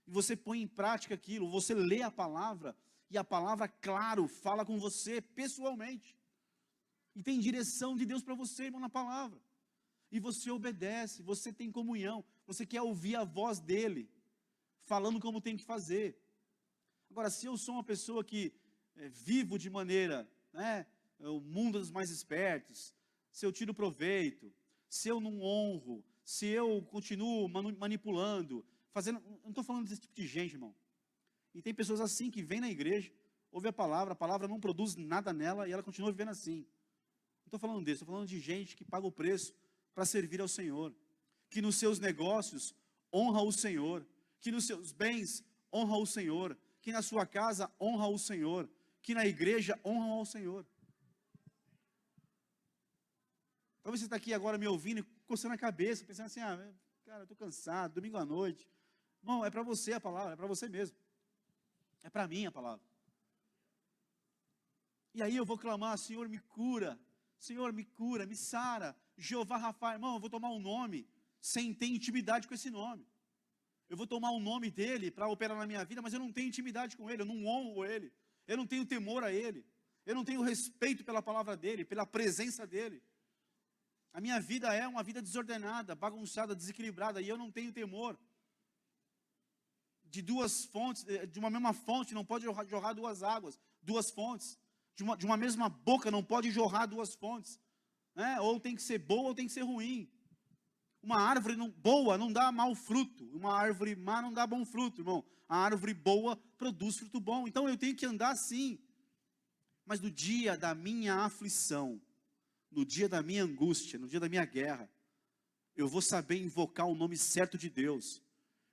e você põe em prática aquilo, você lê a palavra, e a palavra, claro, fala com você pessoalmente. E tem direção de Deus para você, irmão, na palavra. E você obedece, você tem comunhão, você quer ouvir a voz dele, falando como tem que fazer. Agora, se eu sou uma pessoa que vivo de maneira, o mundo dos mais espertos, se eu tiro proveito, se eu não honro, se eu continuo manipulando, fazendo, eu não estou falando desse tipo de gente, irmão. E tem pessoas assim que vêm na igreja, ouvem a palavra não produz nada nela e ela continua vivendo assim. Não estou falando disso, estou falando de gente que paga o preço para servir ao Senhor, que nos seus negócios honra o Senhor, que nos seus bens honra o Senhor, que na sua casa honra o Senhor, que na igreja honra ao Senhor. Talvez você está aqui agora me ouvindo, coçando a cabeça, pensando assim: cara, eu estou cansado, domingo à noite. Não, é para você a palavra, é para você mesmo. É para mim a palavra. E aí eu vou clamar: Senhor, me cura. Senhor, me cura, me sara. Jeová Rafa, irmão, eu vou tomar um nome sem ter intimidade com esse nome. Eu vou tomar o nome dele para operar na minha vida, mas eu não tenho intimidade com ele, eu não honro ele, eu não tenho temor a ele, eu não tenho respeito pela palavra dele, pela presença dele. A minha vida é uma vida desordenada, bagunçada, desequilibrada, e eu não tenho temor. De duas fontes, de uma mesma fonte não pode jorrar duas águas, duas fontes. De uma mesma boca não pode jorrar duas fontes. Ou tem que ser boa ou tem que ser ruim. Uma árvore boa não dá mau fruto, uma árvore má não dá bom fruto, irmão. A árvore boa produz fruto bom. Então eu tenho que andar assim. Mas no dia da minha aflição, no dia da minha angústia, no dia da minha guerra, eu vou saber invocar o nome certo de Deus.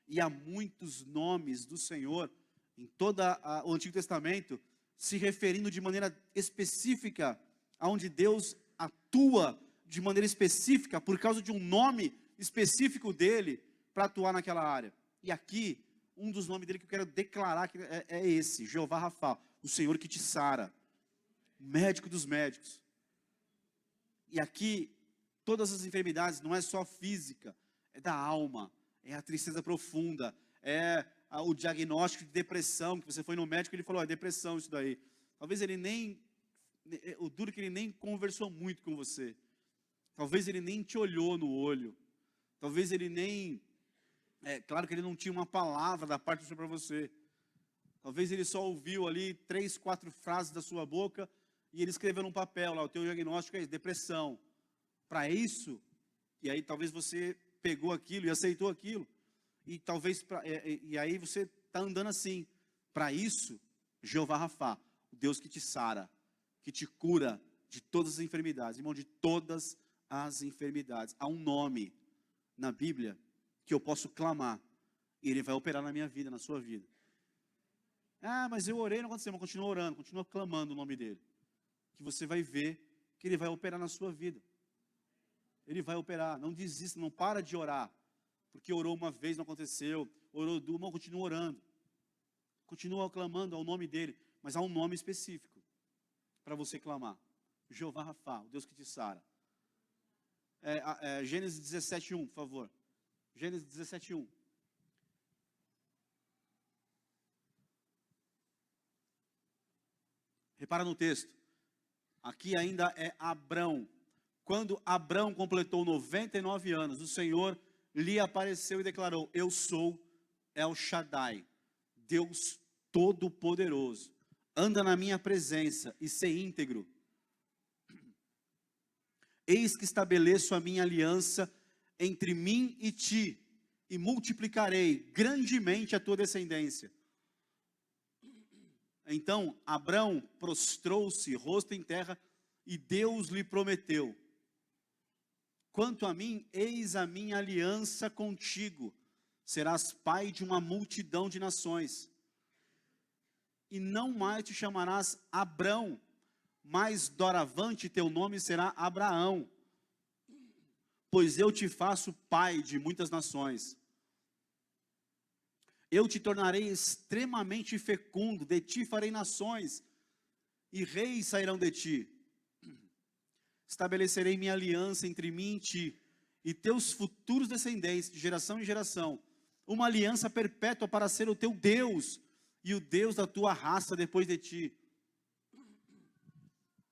E há muitos nomes do Senhor em todo o Antigo Testamento, se referindo de maneira específica aonde Deus atua de maneira específica, por causa de um nome específico dele, para atuar naquela área. E aqui, um dos nomes dele que eu quero declarar que é esse, Jeová Rafa, o Senhor que te sara, médico dos médicos. E aqui, todas as enfermidades, não é só física, é da alma, é a tristeza profunda, é o diagnóstico de depressão, que você foi no médico e ele falou, é depressão isso daí. Talvez ele nem, o duro é que ele nem conversou muito com você. Talvez ele nem te olhou no olho. Talvez ele nem, claro que ele não tinha uma palavra da parte do Senhor para você. Talvez ele só ouviu ali 3, 4 frases da sua boca e ele escreveu num papel lá, o teu diagnóstico é isso, depressão. Para isso, e aí talvez você pegou aquilo e aceitou aquilo. E talvez, e aí você está andando assim. Para isso, Jeová Rafa, o Deus que te sara, que te cura de todas as enfermidades. Irmão, de todas as enfermidades. Há um nome na Bíblia que eu posso clamar. E ele vai operar na minha vida, na sua vida. Ah, mas eu orei, não aconteceu. Mas continua orando, continua clamando o nome dele. Que você vai ver que ele vai operar na sua vida. Ele vai operar. Não desista, não para de orar. Porque orou uma vez, não aconteceu. Orou duas, não, continua orando. Continua clamando ao nome dele. Mas há um nome específico para você clamar. Jeová Rafa, o Deus que te sara. Gênesis 17:1, por favor. Gênesis 17:1. Repara no texto. Aqui ainda é Abrão. Quando Abrão completou 99 anos, o Senhor lhe apareceu e declarou: eu sou El Shaddai, Deus Todo-Poderoso. Anda na minha presença e ser íntegro. Eis que estabeleço a minha aliança entre mim e ti, e multiplicarei grandemente a tua descendência. Então Abrão prostrou-se, rosto em terra, e Deus lhe prometeu: quanto a mim, eis a minha aliança contigo, serás pai de uma multidão de nações. E não mais te chamarás Abrão, mas doravante teu nome será Abraão, pois eu te faço pai de muitas nações. Eu te tornarei extremamente fecundo, de ti farei nações, e reis sairão de ti. Estabelecerei minha aliança entre mim e ti, e teus futuros descendentes, de geração em geração, uma aliança perpétua para ser o teu Deus, e o Deus da tua raça depois de ti.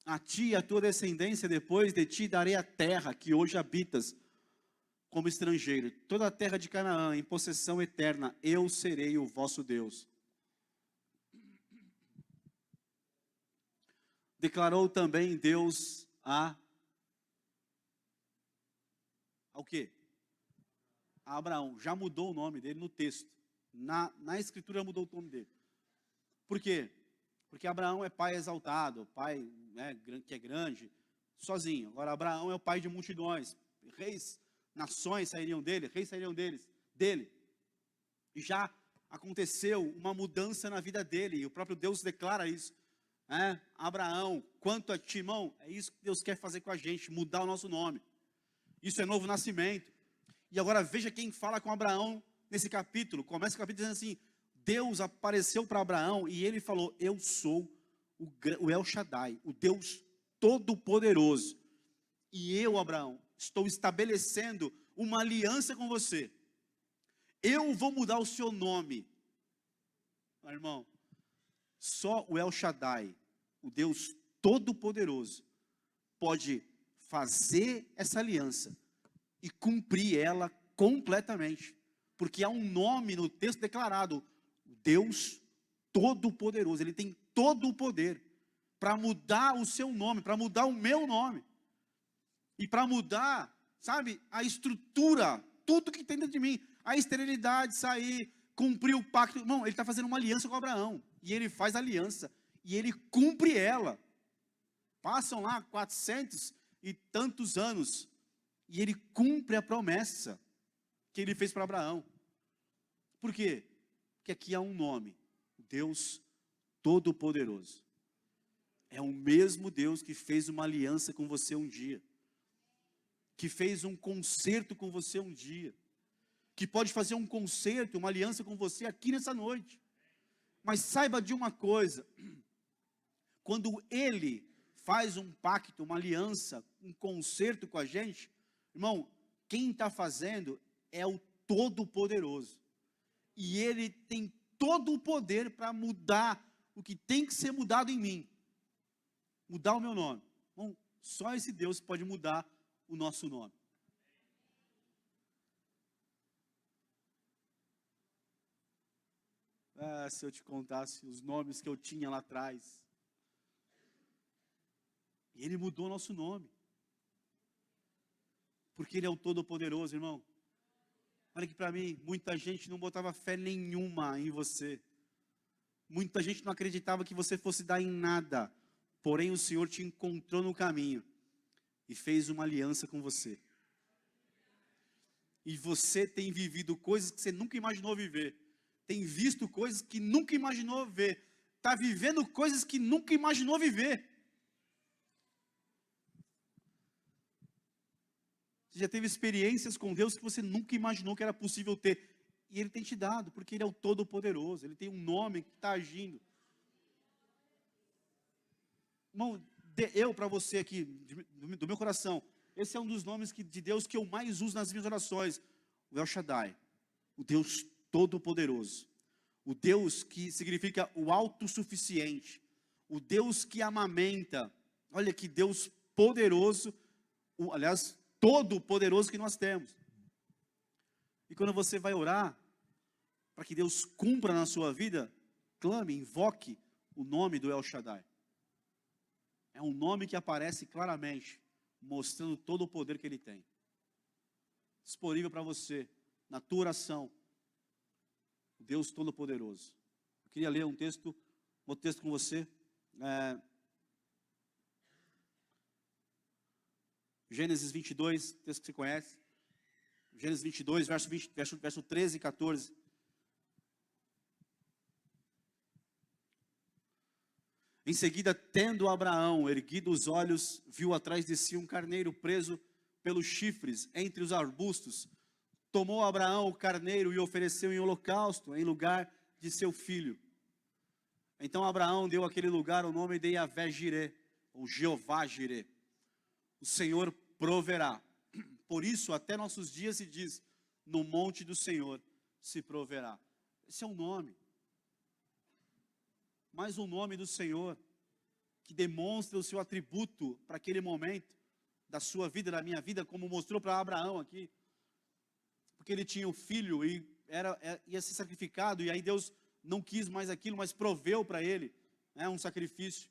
A ti e a tua descendência depois de ti darei a terra que hoje habitas como estrangeiro, toda a terra de Canaã em possessão eterna, eu serei o vosso Deus. Declarou também Deus ao quê? A Abraão. Já mudou o nome dele no texto. Na escritura mudou o nome dele. Por quê? Porque Abraão é pai exaltado, pai, né, que é grande, sozinho. Agora Abraão é o pai de multidões. Reis, nações sairiam dele, reis sairiam dele. E já aconteceu uma mudança na vida dele, e o próprio Deus declara isso. Abraão, quanto a ti, irmão, é isso que Deus quer fazer com a gente, mudar o nosso nome. Isso é novo nascimento. E agora veja quem fala com Abraão nesse capítulo. Começa o capítulo dizendo assim: Deus apareceu para Abraão e ele falou: eu sou o El Shaddai, o Deus Todo-Poderoso. E eu, Abraão, estou estabelecendo uma aliança com você. Eu vou mudar o seu nome. Mas, irmão, só o El Shaddai, o Deus Todo-Poderoso, pode fazer essa aliança e cumprir ela completamente. Porque há um nome no texto declarado: Deus Todo-Poderoso. Ele tem todo o poder para mudar o seu nome, para mudar o meu nome. E para mudar, sabe, a estrutura, tudo que tem dentro de mim. A esterilidade, sair, cumprir o pacto. Irmão, ele está fazendo uma aliança com Abraão. E ele faz aliança. E ele cumpre ela. Passam lá 400 e tantos anos. E ele cumpre a promessa que ele fez para Abraão. Por quê? Porque aqui há um nome: Deus Todo-Poderoso. É o mesmo Deus que fez uma aliança com você um dia. que fez um concerto com você um dia, que pode fazer um concerto, uma aliança com você aqui nessa noite. Mas saiba de uma coisa, quando Ele faz um pacto, uma aliança, um concerto com a gente, irmão, quem está fazendo é o Todo-Poderoso. E Ele tem todo o poder para mudar o que tem que ser mudado em mim. Mudar o meu nome. Bom, só esse Deus pode mudar o nosso nome. Ah, se eu te contasse os nomes que eu tinha lá atrás. E Ele mudou o nosso nome. Porque Ele é o Todo-Poderoso, irmão. Olha aqui para mim, muita gente não botava fé nenhuma em você. Muita gente não acreditava que você fosse dar em nada. Porém, o Senhor te encontrou no caminho e fez uma aliança com você. E você tem vivido coisas que você nunca imaginou viver. Tem visto coisas que nunca imaginou ver. Está vivendo coisas que nunca imaginou viver. Você já teve experiências com Deus que você nunca imaginou que era possível ter. E Ele tem te dado, porque Ele é o Todo-Poderoso. Ele tem um nome que está agindo. Irmão, eu para você aqui, do meu coração, esse é um dos nomes de Deus que eu mais uso nas minhas orações. O El Shaddai, o Deus Todo-Poderoso. O Deus que significa o autossuficiente. O Deus que amamenta. Olha que Deus poderoso, aliás, todo-poderoso que nós temos. E quando você vai orar, para que Deus cumpra na sua vida, clame, invoque o nome do El Shaddai. É um nome que aparece claramente, mostrando todo o poder que Ele tem. Disponível para você, na tua oração, o Deus Todo-Poderoso. Eu queria ler um texto com você. Gênesis 22, texto que você conhece. Gênesis 22, verso 13 e 14. Em seguida, tendo Abraão erguido os olhos, viu atrás de si um carneiro preso pelos chifres entre os arbustos. Tomou Abraão o carneiro e ofereceu em holocausto, em lugar de seu filho. Então Abraão deu àquele lugar o nome de Yahvé-Jiré, ou Jeová-Jiré. O Senhor proverá. Por isso, até nossos dias se diz, no monte do Senhor se proverá. Esse é um nome. Mais um nome do Senhor, que demonstra o seu atributo para aquele momento, da sua vida, da minha vida, como mostrou para Abraão aqui. Porque ele tinha um filho e ia ser sacrificado, e aí Deus não quis mais aquilo, mas proveu para ele, um sacrifício.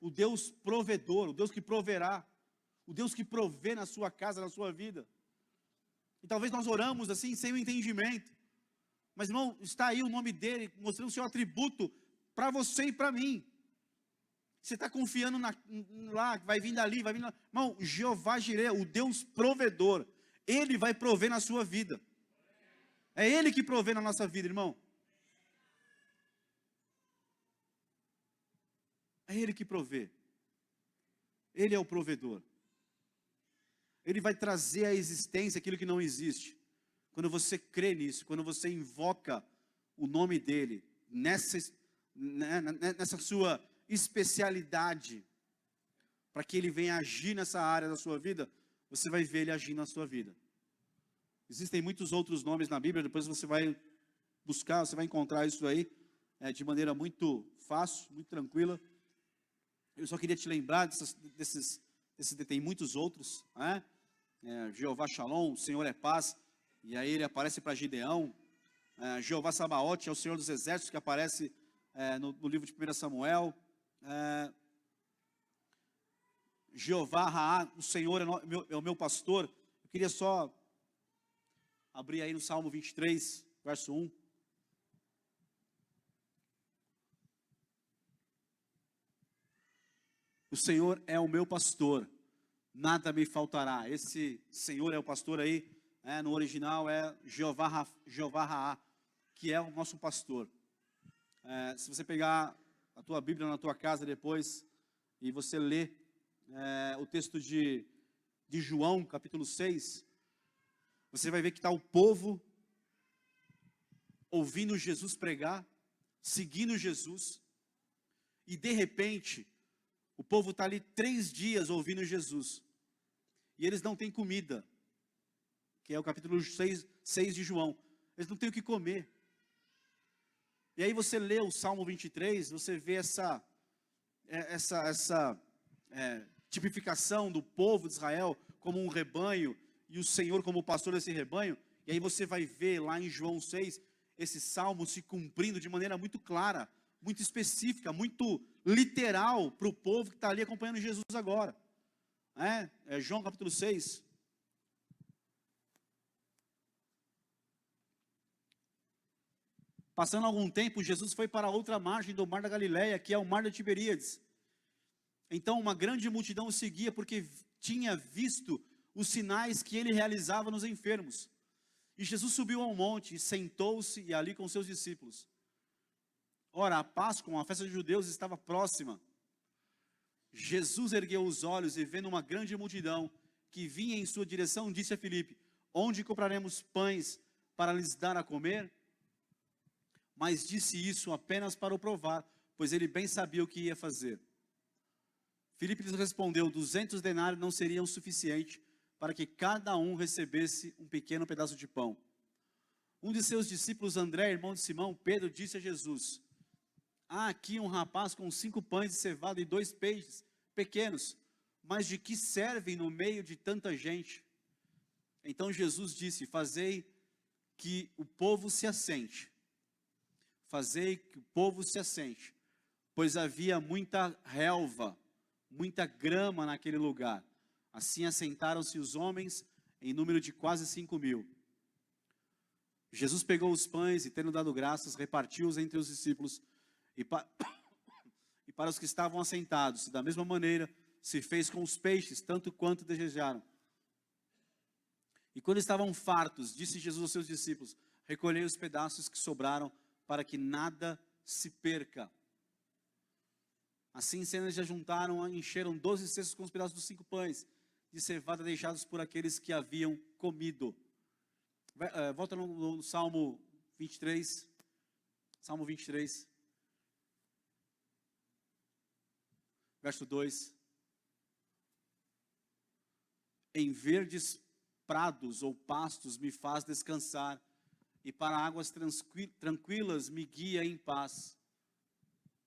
O Deus provedor, o Deus que proverá, o Deus que provê na sua casa, na sua vida. E talvez nós oramos assim, sem o entendimento. Mas, irmão, está aí o nome dele, mostrando o seu atributo para você e para mim. Você está confiando lá, vai vir dali, vai vir lá. Irmão, Jeová-Jiré, o Deus provedor, Ele vai prover na sua vida. É Ele que provê na nossa vida, irmão. É Ele que provê. Ele é o provedor. Ele vai trazer à existência aquilo que não existe. Quando você crê nisso, quando você invoca o nome dEle, nessa sua especialidade, para que Ele venha agir nessa área da sua vida, você vai ver Ele agir na sua vida. Existem muitos outros nomes na Bíblia, depois você vai buscar, você vai encontrar isso aí, de maneira muito fácil, muito tranquila. Eu só queria te lembrar tem muitos outros, Jeová Shalom, o Senhor é paz, e aí ele aparece para Gideão. Jeová Sabaote é o Senhor dos Exércitos, que aparece no livro de 1 Samuel. Jeová Raá, o Senhor é o meu pastor. Eu queria só abrir aí no Salmo 23, verso 1. O Senhor é o meu pastor, nada me faltará. Esse Senhor é o pastor aí, no original é Jeová Raá, que é o nosso pastor. Se você pegar a tua Bíblia na tua casa depois, e você ler o texto de de João, capítulo 6, você vai ver que está o povo ouvindo Jesus pregar, seguindo Jesus, e de repente, o povo está ali 3 dias ouvindo Jesus, e eles não têm comida, que é o capítulo 6 de João, eles não têm o que comer. E aí você lê o Salmo 23, você vê essa tipificação do povo de Israel como um rebanho, e o Senhor como o pastor desse rebanho, e aí você vai ver lá em João 6, esse salmo se cumprindo de maneira muito clara, muito específica, muito literal para o povo que está ali acompanhando Jesus agora. João capítulo 6. Passando algum tempo, Jesus foi para outra margem do mar da Galileia, que é o mar de Tiberíades. Então uma grande multidão o seguia, porque tinha visto os sinais que ele realizava nos enfermos. E Jesus subiu ao monte e sentou-se e ali com seus discípulos. Ora, a Páscoa, a festa dos judeus, estava próxima. Jesus ergueu os olhos e vendo uma grande multidão que vinha em sua direção, disse a Filipe: onde compraremos pães para lhes dar a comer? Mas disse isso apenas para o provar, pois ele bem sabia o que ia fazer. Filipe lhes respondeu: 200 denários não seriam suficientes para que cada um recebesse um pequeno pedaço de pão. Um de seus discípulos, André, irmão de Simão, Pedro, disse a Jesus: há aqui um rapaz com 5 pães de cevada e 2 peixes pequenos, mas de que servem no meio de tanta gente? Então Jesus disse: fazei que o povo se assente. Fazei que o povo se assente, pois havia muita relva, muita grama naquele lugar. Assim assentaram-se os homens, em número de quase 5.000. Jesus pegou os pães e, tendo dado graças, repartiu-os entre os discípulos e para os que estavam assentados. Da mesma maneira, se fez com os peixes, tanto quanto desejaram. E quando estavam fartos, disse Jesus aos seus discípulos: recolhei os pedaços que sobraram, para que nada se perca. Assim, eles já juntaram, encheram 12 cestos com os pedaços dos 5 pães de cevada deixados por aqueles que haviam comido. Volta no Salmo 23. Salmo 23. Verso 2. Em verdes prados ou pastos me faz descansar, e para águas tranquilas me guia em paz.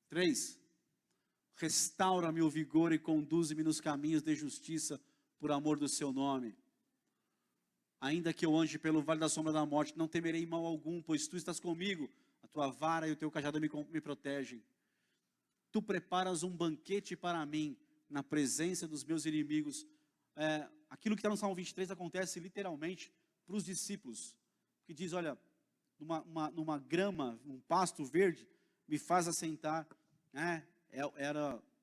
3. Restaura-me o vigor e conduze-me nos caminhos de justiça, por amor do seu nome. Ainda que eu ande pelo vale da sombra da morte, não temerei mal algum, pois tu estás comigo, a tua vara e o teu cajado me protegem. Tu preparas um banquete para mim, na presença dos meus inimigos. Aquilo que está no Salmo 23 acontece literalmente para os discípulos, que diz: olha, numa grama, um pasto verde, me faz assentar.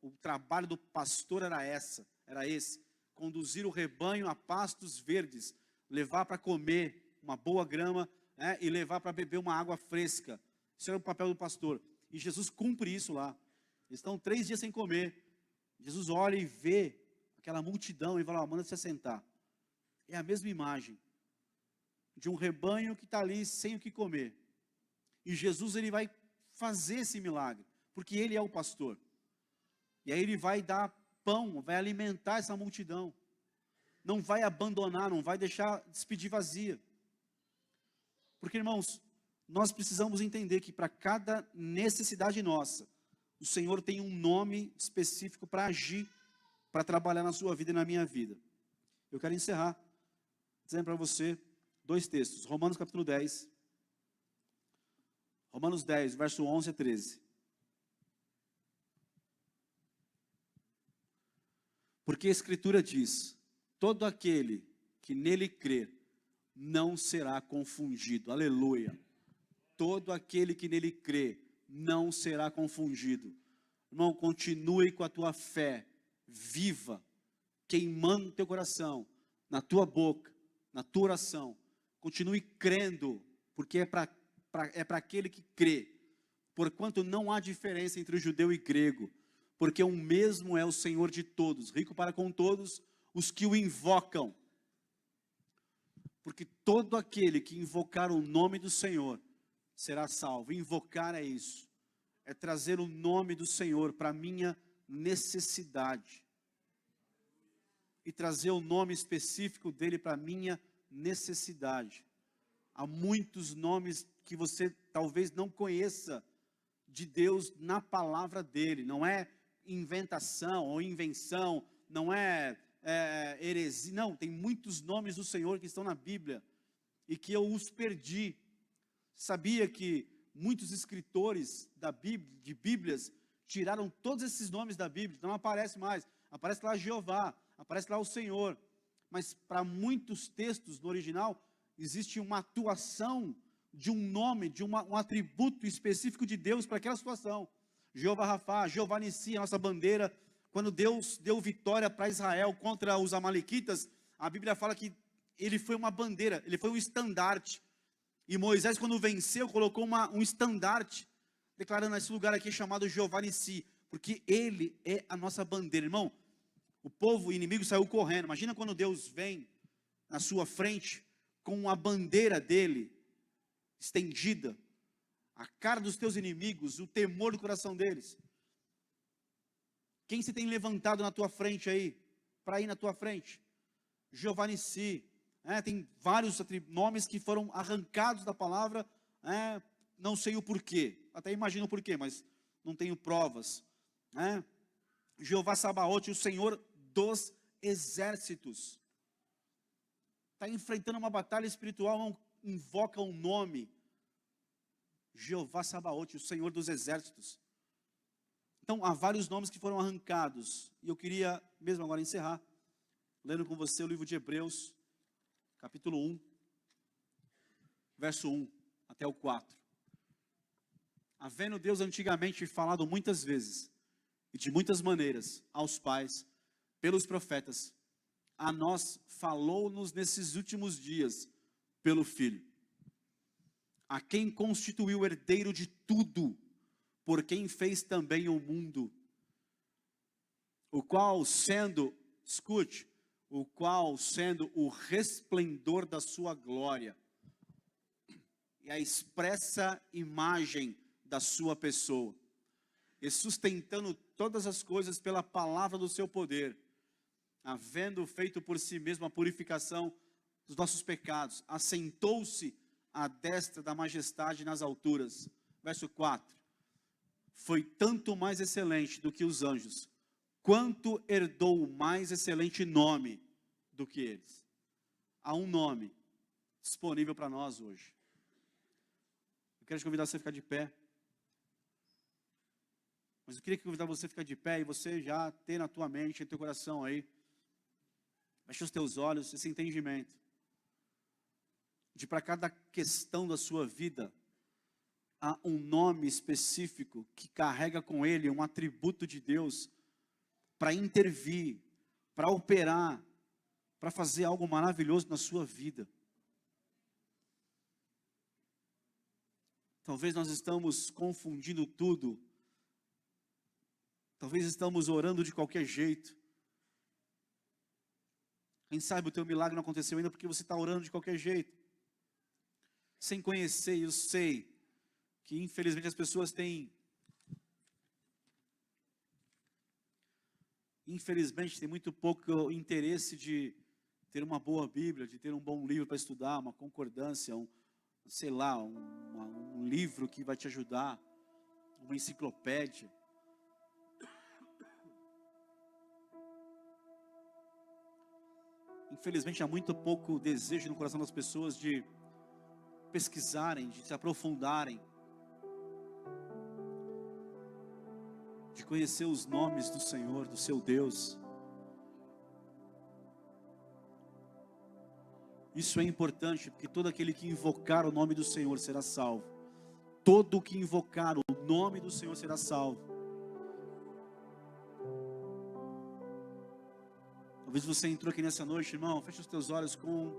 O trabalho do pastor era esse, conduzir o rebanho a pastos verdes, levar para comer uma boa grama, e levar para beber uma água fresca. Isso era o papel do pastor, e Jesus cumpre isso lá. Eles estão 3 dias sem comer. Jesus olha e vê aquela multidão e fala: manda se assentar. É a mesma imagem de um rebanho que está ali sem o que comer, e Jesus, ele vai fazer esse milagre, porque ele é o pastor, e aí ele vai dar pão, vai alimentar essa multidão, não vai abandonar, não vai deixar despedir vazia, porque, irmãos, nós precisamos entender que para cada necessidade nossa, o Senhor tem um nome específico para agir, para trabalhar na sua vida e na minha vida. Eu quero encerrar dizendo para você 2 textos, Romanos capítulo 10, Romanos 10, verso 11 a 13. Porque a Escritura diz: todo aquele que nele crer não será confundido. Aleluia. Todo aquele que nele crê não será confundido. Irmão, continue com a tua fé viva, queimando no teu coração, na tua boca, na tua oração. Continue crendo, porque é para aquele que crê. Porquanto não há diferença entre o judeu e grego, porque o mesmo é o Senhor de todos, rico para com todos, os que o invocam. Porque todo aquele que invocar o nome do Senhor será salvo. Invocar é isso. É trazer o nome do Senhor para a minha necessidade. E trazer o nome específico dele para a minha necessidade. Há muitos nomes que você talvez não conheça de Deus na palavra dele. Não é inventação ou invenção, não é heresia. Não, tem muitos nomes do Senhor que estão na Bíblia e que eu os perdi. Sabia que muitos escritores de Bíblias tiraram todos esses nomes da Bíblia, não aparece mais. Aparece lá Jeová, aparece lá o Senhor. Mas para muitos textos no original, existe uma atuação de um nome, de um atributo específico de Deus para aquela situação. Jeová Rafá, Jeová Nissi, a nossa bandeira. Quando Deus deu vitória para Israel contra os amalequitas, a Bíblia fala que ele foi uma bandeira, ele foi um estandarte. E Moisés, quando venceu, colocou um estandarte, declarando esse lugar aqui chamado Jeová Nissi, porque ele é a nossa bandeira. Irmão, o povo inimigo saiu correndo. Imagina quando Deus vem na sua frente com a bandeira dele estendida, a cara dos teus inimigos, o temor do coração deles. Quem se tem levantado na tua frente aí, para ir na tua frente? Jeová Nissi. Tem vários nomes que foram arrancados da palavra, não sei o porquê, até imagino o porquê, mas não tenho provas. Jeová Sabaote, o Senhor dos exércitos. Está enfrentando uma batalha espiritual, invoca um nome. Jeová Sabaote, o Senhor dos exércitos. Então, há vários nomes que foram arrancados. E eu queria, mesmo agora, encerrar, lendo com você o livro de Hebreus, capítulo 1, verso 1 até o 4. Havendo Deus antigamente falado muitas vezes, e de muitas maneiras, aos pais, pelos profetas, a nós falou-nos nesses últimos dias, pelo Filho, a quem constituiu herdeiro de tudo, por quem fez também o mundo, o qual sendo, escute, o qual sendo o resplendor da sua glória, e a expressa imagem da sua pessoa, e sustentando todas as coisas pela palavra do seu poder, havendo feito por si mesmo a purificação dos nossos pecados, assentou-se à destra da majestade nas alturas. Verso 4. Foi tanto mais excelente do que os anjos, quanto herdou o mais excelente nome do que eles. Há um nome disponível para nós hoje. Eu quero te convidar você a ficar de pé. Mas eu queria convidar você a ficar de pé e você já ter na tua mente, no teu coração aí, feche os teus olhos, esse entendimento. De para cada questão da sua vida, há um nome específico que carrega com ele um atributo de Deus para intervir, para operar, para fazer algo maravilhoso na sua vida. Talvez nós estamos confundindo tudo. Talvez estamos orando de qualquer jeito. Quem sabe o teu milagre não aconteceu ainda porque você está orando de qualquer jeito. Sem conhecer, eu sei que infelizmente as pessoas têm, muito pouco interesse de ter uma boa Bíblia, de ter um bom livro para estudar, uma concordância, um livro que vai te ajudar, uma enciclopédia. Infelizmente há muito pouco desejo no coração das pessoas de pesquisarem, de se aprofundarem, de conhecer os nomes do Senhor, do seu Deus. Isso é importante, porque todo aquele que invocar o nome do Senhor será salvo. Todo que invocar o nome do Senhor será salvo. Talvez você entrou aqui nessa noite, irmão, fecha os teus olhos com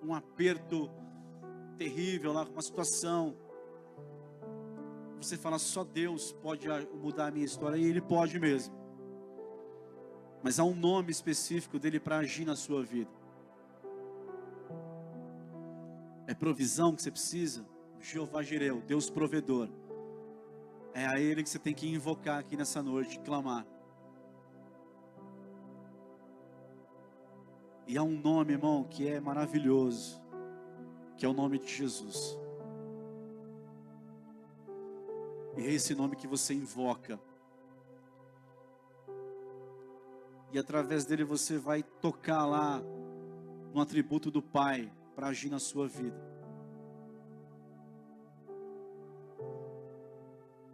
um aperto terrível lá, com uma situação. Você fala, só Deus pode mudar a minha história, e Ele pode mesmo. Mas há um nome específico dele para agir na sua vida. É provisão que você precisa? Jeová Jireh, Deus provedor. É a Ele que você tem que invocar aqui nessa noite, clamar. E há um nome, irmão, que é maravilhoso, que é o nome de Jesus. E é esse nome que você invoca. E através dele você vai tocar lá no atributo do Pai para agir na sua vida.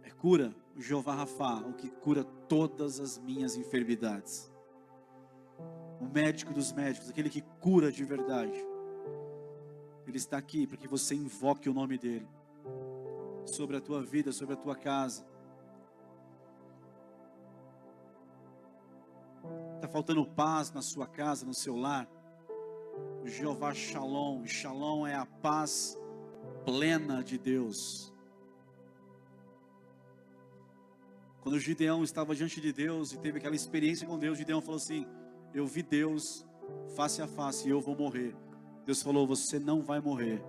É cura, o Jeová Rafá, o que cura todas as minhas enfermidades. O médico dos médicos, aquele que cura de verdade. Ele está aqui para que você invoque o nome dele sobre a tua vida, sobre a tua casa. Está faltando paz na sua casa, no seu lar? O Jeová Shalom. Shalom é a paz plena de Deus. Quando o Gideão estava diante de Deus e teve aquela experiência com Deus, Gideão falou assim: eu vi Deus face a face e eu vou morrer. Deus falou: você não vai morrer.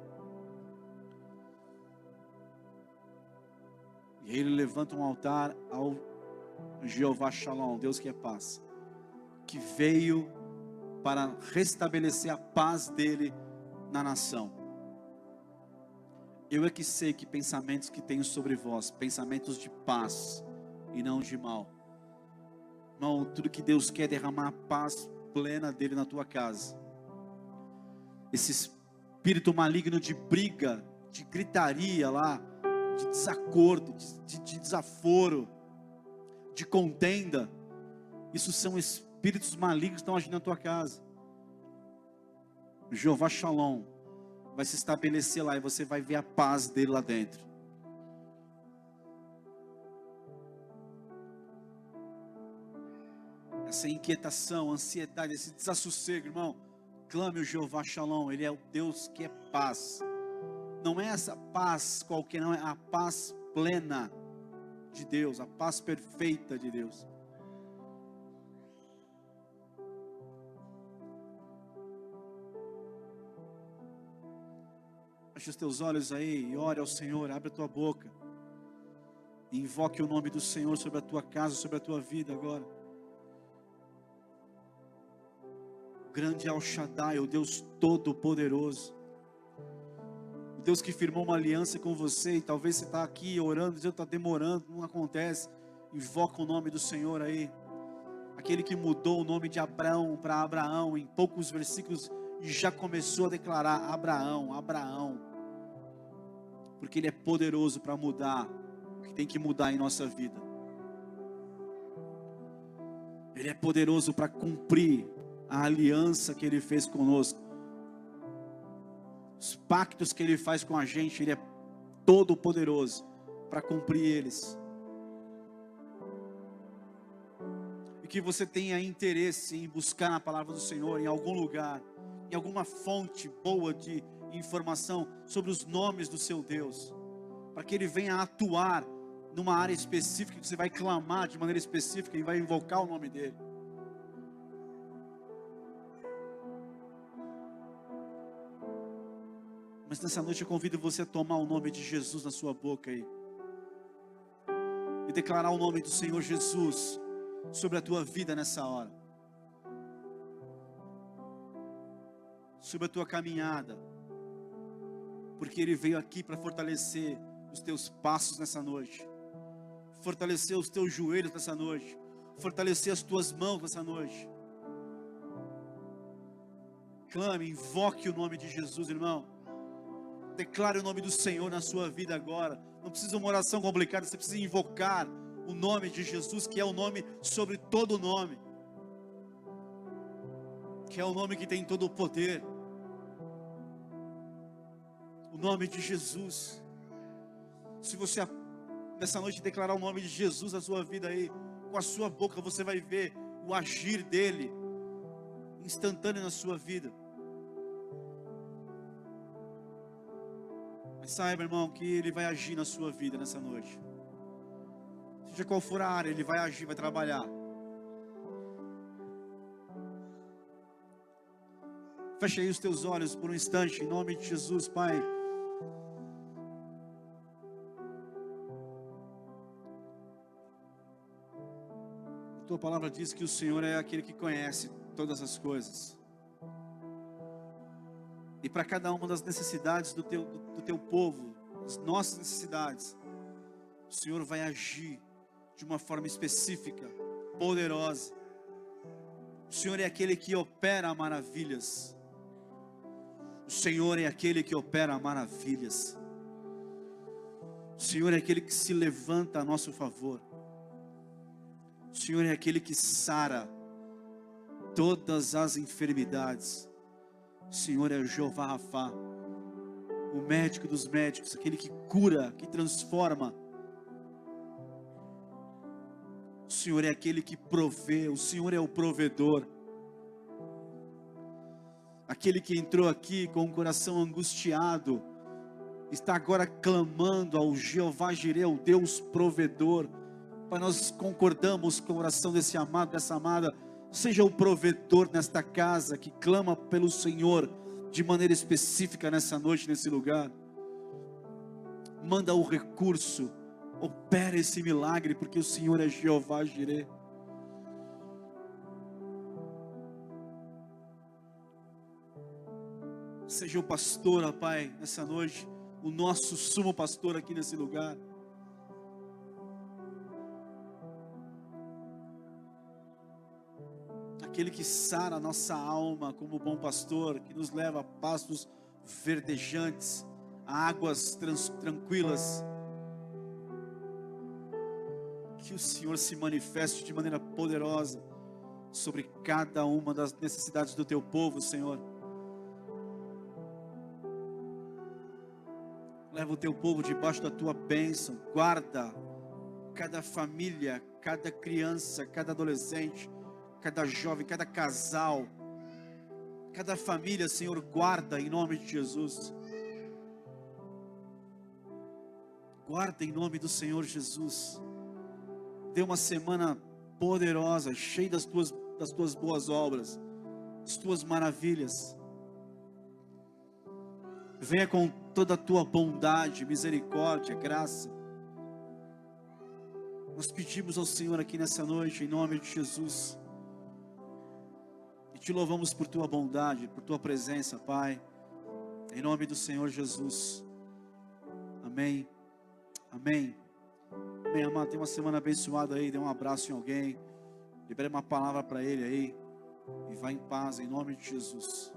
E ele levanta um altar ao Jeová Shalom, Deus que é paz, que veio para restabelecer a paz dele na nação. Eu é que sei que pensamentos que tenho sobre vós, pensamentos de paz e não de mal. Irmão, tudo que Deus quer é derramar a paz plena dele na tua casa. Esse espírito maligno de briga, de gritaria lá, de desacordo, de desaforo, de contenda, isso são espíritos malignos que estão agindo na tua casa. O Jeová Shalom vai se estabelecer lá e você vai ver a paz dele lá dentro. Essa inquietação, ansiedade, esse desassossego, irmão, clame o Jeová Shalom. Ele é o Deus que é paz. Não é essa paz qualquer, não, é a paz plena de Deus, a paz perfeita de Deus. Feche os teus olhos aí e ore ao Senhor, abre a tua boca. E invoque o nome do Senhor sobre a tua casa, sobre a tua vida agora. O grande El Shaddai, o Deus Todo-Poderoso. O Deus que firmou uma aliança com você e talvez você está aqui orando, dizendo que está demorando, não acontece. Invoca o nome do Senhor aí. Aquele que mudou o nome de Abraão para Abraão em poucos versículos e já começou a declarar Abraão, Abraão. Porque Ele é poderoso para mudar o que tem que mudar em nossa vida. Ele é poderoso para cumprir a aliança que Ele fez conosco. Os pactos que Ele faz com a gente, Ele é todo poderoso para cumprir eles. E que você tenha interesse em buscar na palavra do Senhor, em algum lugar, em alguma fonte boa de informação sobre os nomes do seu Deus, para que Ele venha atuar numa área específica, que você vai clamar de maneira específica e vai invocar o nome dEle. Mas nessa noite eu convido você a tomar o nome de Jesus na sua boca aí, e declarar o nome do Senhor Jesus sobre a tua vida nessa hora, sobre a tua caminhada, porque Ele veio aqui para fortalecer os teus passos nessa noite, fortalecer os teus joelhos nessa noite, fortalecer as tuas mãos nessa noite. Clame, invoque o nome de Jesus, irmão. Declare o nome do Senhor na sua vida agora. Não precisa uma oração complicada, você precisa invocar o nome de Jesus, que é o nome sobre todo nome, que é o nome que tem todo o poder. O nome de Jesus. Se você nessa noite declarar o nome de Jesus na sua vida aí, com a sua boca, você vai ver o agir dele instantâneo na sua vida. Mas saiba, irmão, que Ele vai agir na sua vida nessa noite. Seja qual for a área, Ele vai agir, vai trabalhar. Fecha aí os teus olhos por um instante, em nome de Jesus, Pai. A tua palavra diz que o Senhor é aquele que conhece todas as coisas. E para cada uma das necessidades do teu povo, as nossas necessidades, o Senhor vai agir de uma forma específica, poderosa. O Senhor é aquele que opera maravilhas. O Senhor é aquele que opera maravilhas. O Senhor é aquele que se levanta a nosso favor. O Senhor é aquele que sara todas as enfermidades. O Senhor é Jeová Rafá, o médico dos médicos, aquele que cura, que transforma. O Senhor é aquele que provê, o Senhor é o provedor. Aquele que entrou aqui com o coração angustiado, está agora clamando ao Jeová Jireh, o Deus provedor. Pai, nós concordamos com a oração desse amado, dessa amada. Seja o provedor nesta casa, que clama pelo Senhor, de maneira específica nessa noite, nesse lugar. Manda o recurso, opera esse milagre, porque o Senhor é Jeová Jireh. Seja o pastor, ó Pai, nessa noite, o nosso sumo pastor aqui nesse lugar. Aquele que sara a nossa alma como bom pastor, que nos leva a pastos verdejantes, a águas tranquilas. Que o Senhor se manifeste de maneira poderosa sobre cada uma das necessidades do teu povo, Senhor. Leva o teu povo debaixo da tua bênção. Guarda cada família, cada criança, cada adolescente, cada jovem, cada casal, cada família, Senhor, guarda em nome de Jesus. Guarda em nome do Senhor Jesus. Dê uma semana poderosa, cheia das tuas boas obras, das tuas maravilhas. Venha com toda a tua bondade, misericórdia, graça. Nós pedimos ao Senhor aqui nessa noite, em nome de Jesus. E te louvamos por tua bondade, por tua presença, Pai. Em nome do Senhor Jesus. Amém. Amém. Amém, amado. Tem uma semana abençoada aí. Dê um abraço em alguém. Libere uma palavra para ele aí. E vá em paz, em nome de Jesus.